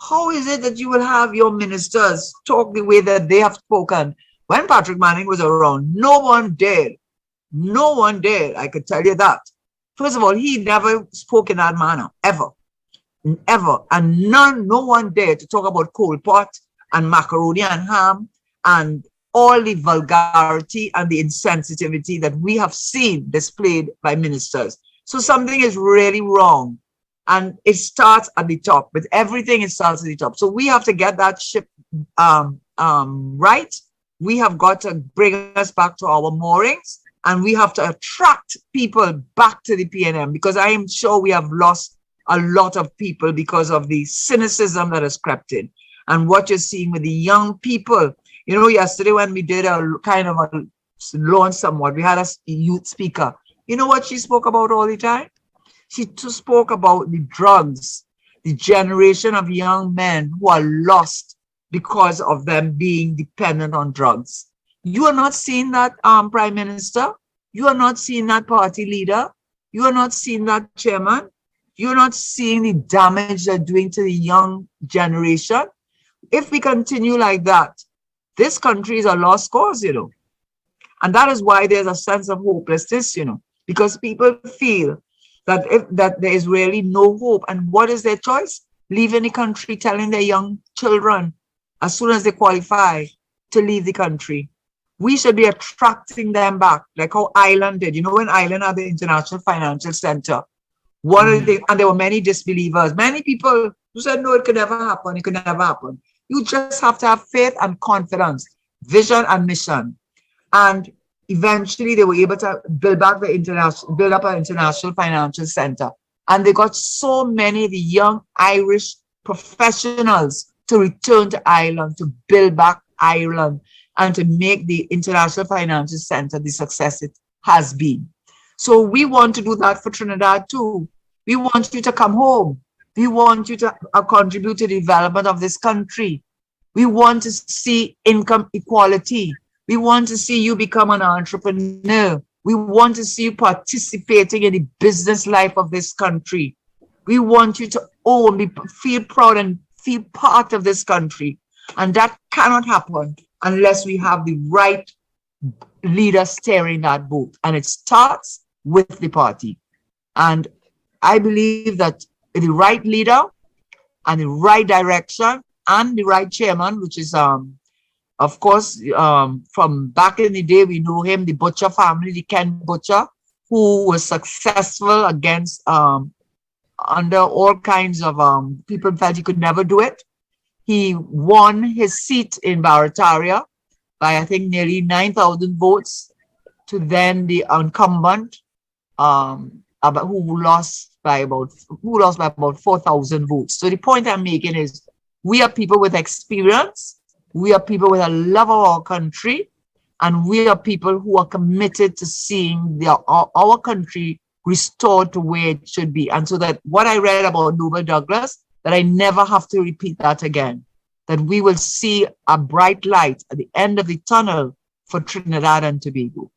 How is it that you will have your ministers talk the way that they have spoken? When Patrick Manning was around, no one dared. I could tell you that. First of all, he never spoke in that manner, ever, and no one dared to talk about cold pot and macaroni and ham and all the vulgarity and the insensitivity that we have seen displayed by ministers. So something is really wrong. And it starts at the top. With everything, it starts at the top. So we have to get that ship right. We have got to bring us back to our moorings, and we have to attract people back to the PNM, because I am sure we have lost a lot of people because of the cynicism that has crept in. And what you're seeing with the young people, yesterday when we did a kind of a launch somewhat, we had a youth speaker. You know what she spoke about all the time? She spoke about the drugs, the generation of young men who are lost because of them being dependent on drugs. You are not seeing that, Prime Minister. You are not seeing that party leader. You are not seeing that chairman. You're not seeing the damage they're doing to the young generation. If we continue like that, this country is a lost cause, And that is why there's a sense of hopelessness, because people feel that there is really no hope. And what is their choice? Leaving the country, telling their young children as soon as they qualify to leave the country. We should be attracting them back, like how Ireland did. When Ireland had the International Financial Center, one of the things, and there were many disbelievers, many people who said, no, it could never happen, it could never happen. You just have to have faith and confidence, vision and mission. And eventually they were able to build up an international financial center. And they got so many of the young Irish professionals to return to Ireland, to build back Ireland, and to make the International Financial Center the success it has been. So we want to do that for Trinidad too. We want you to come home. We want you to contribute to the development of this country. We want to see income equality. We want to see you become an entrepreneur. We want to see you participating in the business life of this country. We want you to feel proud and feel part of this country. And that cannot happen unless we have the right leader steering that boat. And it starts with the party. And I believe that the right leader and the right direction and the right chairman, which is, of course, from back in the day, we know him, the Butcher family, the Ken Butcher, who was successful against, under all kinds of, people felt he could never do it. He won his seat in Barataria by, I think, nearly 9,000 votes to then the incumbent, who lost by about 4,000 votes. So the point I'm making is we are people with experience. We are people with a love of our country, and we are people who are committed to seeing our country restored to where it should be. And so that what I read about Noble Douglas, that I never have to repeat that again, that we will see a bright light at the end of the tunnel for Trinidad and Tobago.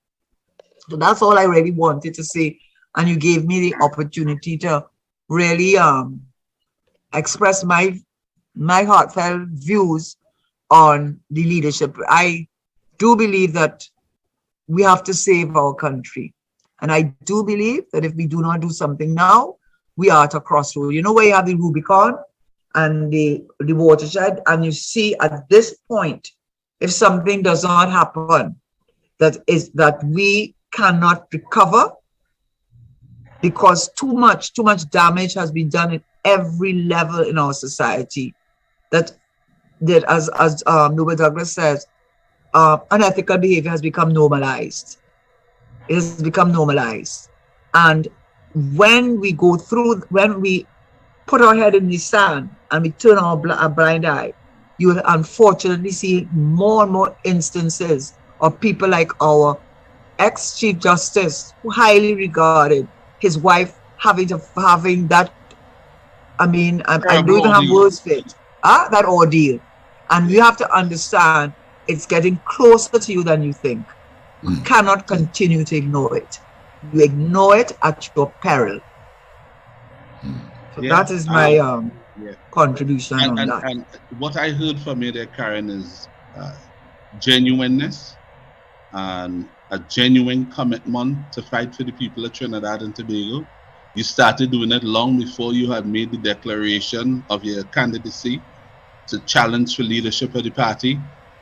So that's all I really wanted to say. And you gave me the opportunity to really express my heartfelt views on the leadership. I do believe that we have to save our country. And I do believe that if we do not do something now, we are at a crossroad. You know where you have the Rubicon and the watershed, and you see at this point, if something does not happen, that we cannot recover, because too much damage has been done at every level in our society. That as Noble Douglas says, unethical behavior has become normalized. It has become normalized. And when we put our head in the sand and we turn our blind eye, you will unfortunately see more and more instances of people like our ex-Chief Justice, who highly regarded, his wife having that, I don't even have words for it, that ordeal. And you have to understand, it's getting closer to you than you think. You cannot continue to ignore it. You ignore it at your peril. So that is my contribution on that. And what I heard from you there, Karen, is genuineness and a genuine commitment to fight for the people of Trinidad and Tobago. You started doing it long before you had made the declaration of your candidacy to challenge for leadership of the party.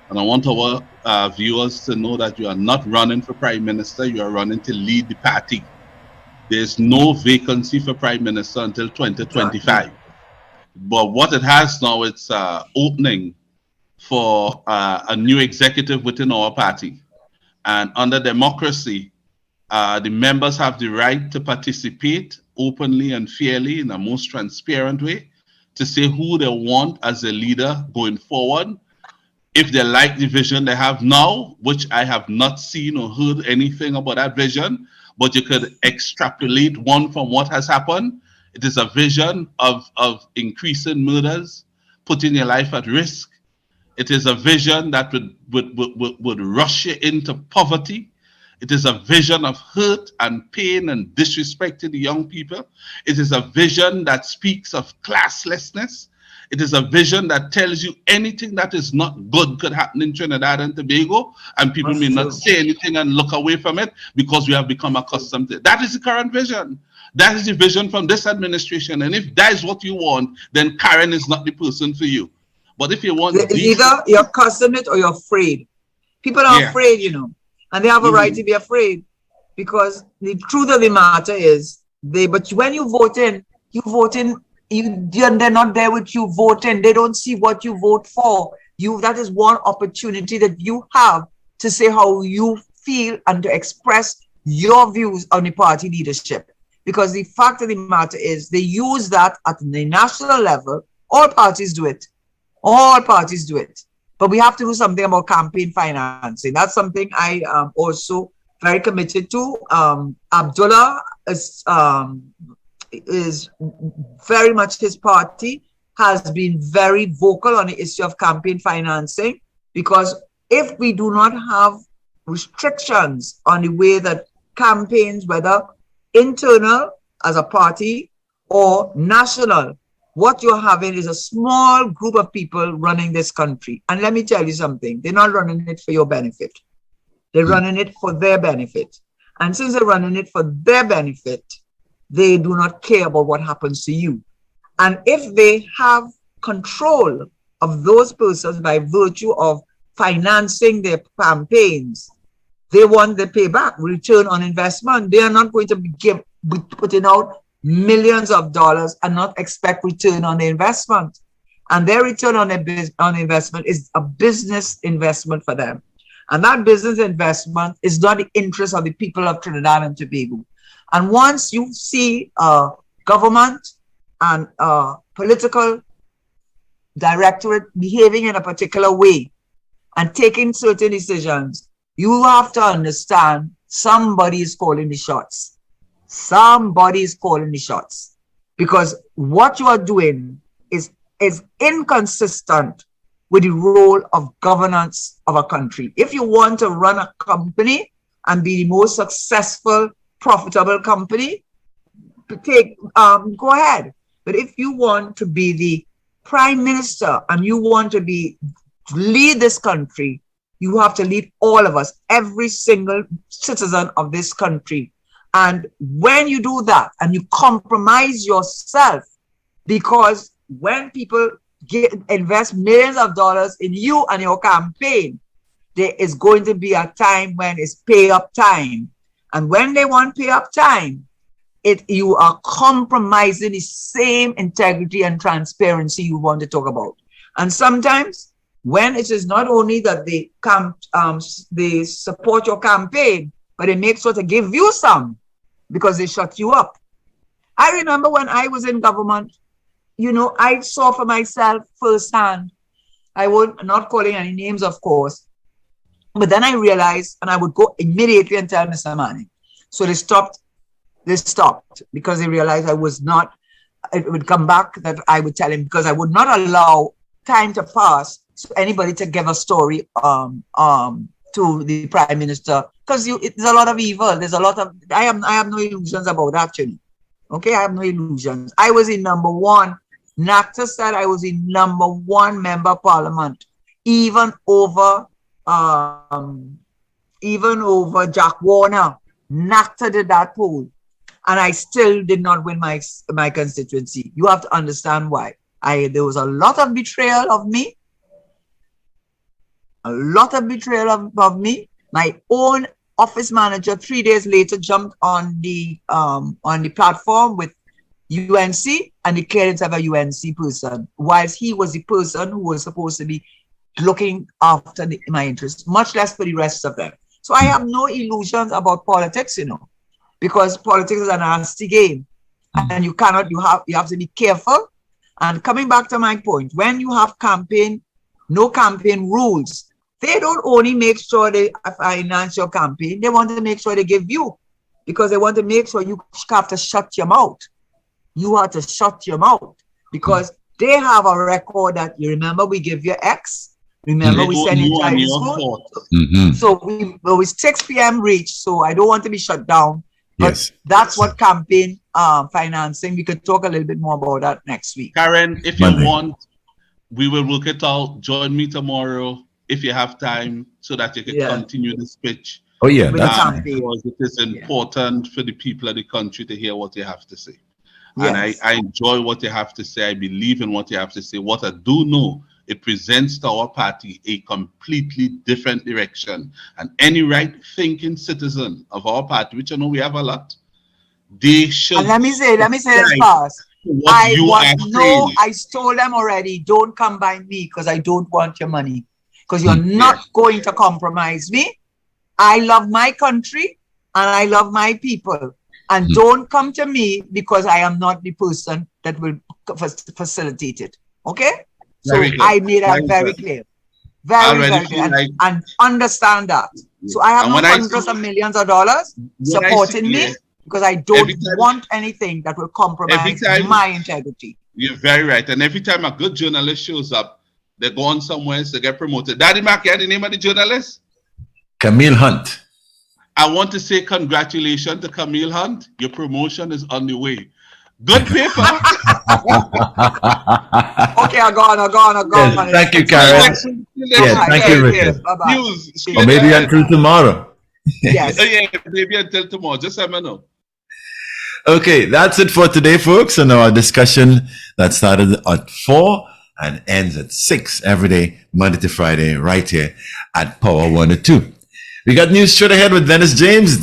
And I want our viewers to know that you are not running for Prime Minister, you are running to lead the party. There's no vacancy for Prime Minister until 2025. Exactly. But what it has now, it's opening for a new executive within our party. And under democracy, the members have the right to participate openly and fairly in a most transparent way to say who they want as a leader going forward. If they like the vision they have now, which I have not seen or heard anything about that vision, but you could extrapolate one from what has happened. It is a vision of increasing murders, putting your life at risk. It is a vision that would rush you into poverty. It is a vision of hurt and pain and disrespect to the young people. It is a vision that speaks of classlessness. It is a vision that tells you anything that is not good could happen in Trinidad and Tobago, and people may not say anything and look away from it because we have become accustomed to it. That is the current vision. That is the vision from this administration. And if that is what you want, then Karen is not the person for you. But if you want either you're accustomed it or you're afraid. People are afraid, you know, and they have a right to be afraid, because the truth of the matter is but when you vote in, they're not there with you voting. They don't see what you vote for. That is one opportunity that you have to say how you feel and to express your views on the party leadership. Because the fact of the matter is they use that at the national level. All parties do it. All parties do it. But we have to do something about campaign financing. That's something I am also very committed to. Abdullah is very much, his party has been very vocal on the issue of campaign financing, because if we do not have restrictions on the way that campaigns, whether internal as a party or national, what you're having is a small group of people running this country. And let me tell you something, they're not running it for your benefit. They're running it for their benefit. And since they're running it for their benefit, they do not care about what happens to you. And if they have control of those persons by virtue of financing their campaigns, they want the payback, return on investment. They are not going to be putting out millions of dollars and not expect return on the investment. And their return on investment is a business investment for them. And that business investment is not the interest of the people of Trinidad and Tobago. And once you see government and political directorate behaving in a particular way and taking certain decisions, you have to understand somebody is calling the shots. Somebody is calling the shots. Because what you are doing is inconsistent with the role of governance of a country. If you want to run a company and be the most successful, profitable company, go ahead. But if you want to be the prime minister and you want to lead this country, you have to lead all of us, every single citizen of this country. And when you do that and you compromise yourself, because when people invest millions of dollars in you and your campaign, there is going to be a time when it's pay up time. And when they want pay up time, you are compromising the same integrity and transparency you want to talk about. And sometimes when it is not only that they support your campaign, but they make sure to give you some because they shut you up. I remember when I was in government, I saw for myself firsthand. I would not calling any names, of course, but then I realized, and I would go immediately and tell Mr. Manning. So they stopped because they realized I was not. It would come back that I would tell him, because I would not allow time to pass for anybody to give a story to the prime minister, because there's a lot of evil. There's a lot of. I have no illusions about that, actually. Okay, I have no illusions. I was in number one. NACTA said I was in number one member of parliament, even over Jack Warner. NACTA did that poll, and I still did not win my constituency. You have to understand why. There was a lot of betrayal of me. A lot of betrayal of me. My own office manager 3 days later jumped on the platform with UNC and declared himself a UNC person, whilst he was the person who was supposed to be looking after my interests, much less for the rest of them. So I have no illusions about politics, because politics is a nasty game, and you have to be careful. And coming back to my point, when you have no campaign rules, they don't only make sure they finance your campaign, they want to make sure they give you, because they want to make sure you have to shut your mouth. You have to shut your mouth, because they have a record that, you remember, we give you X, Remember, They we owe send in you and driving your school. fault. Mhm. So we 6 p.m. reach. So I don't want to be shut down. But Yes. that's what campaign financing. We could talk a little bit more about that next week. Karen, if you Monday. want, we will work it out. Join me tomorrow if you have time so that you can Yeah. continue this pitch. Oh yeah, With the that's campaign. Because it is important for the people of the country to hear what you have to say. And Yes. I enjoy what you have to say. I believe in what you have to say. What I do know, it presents to our party a completely different direction. And any right-thinking citizen of our party, which I know we have a lot, they should. And let me say this subscribe fast. to what you are saying. I told them already, don't come by me because I don't want your money. Because you're not going to compromise me. I love my country and I love my people. And don't come to me because I am not the person that will facilitate it. Okay? So Very good. I made that Very very good. clear. Very, Already very feel clear. like- And understand that. So I have And no when I hundreds see- of millions of dollars When I supporting see- me yeah. because I don't Every time- want anything that will compromise time- my integrity. You're very right. And every time a good journalist shows up, they go on somewhere else to get promoted. Daddy Mac, you had the name of the journalist? Camille Hunt. I want to say congratulations to Camille Hunt. Your promotion is on the way. Good paper. Okay, I'm gone. Yes, thank you, Karen. Yes, thank you, Richard. Bye-bye. News. Or maybe until tomorrow. Yes. Yeah, maybe until tomorrow. Just let me know. Okay, that's it for today, folks. And our discussion that started at 4 and ends at 6 every day, Monday to Friday, right here at Power 102. We got news straight ahead with Dennis James.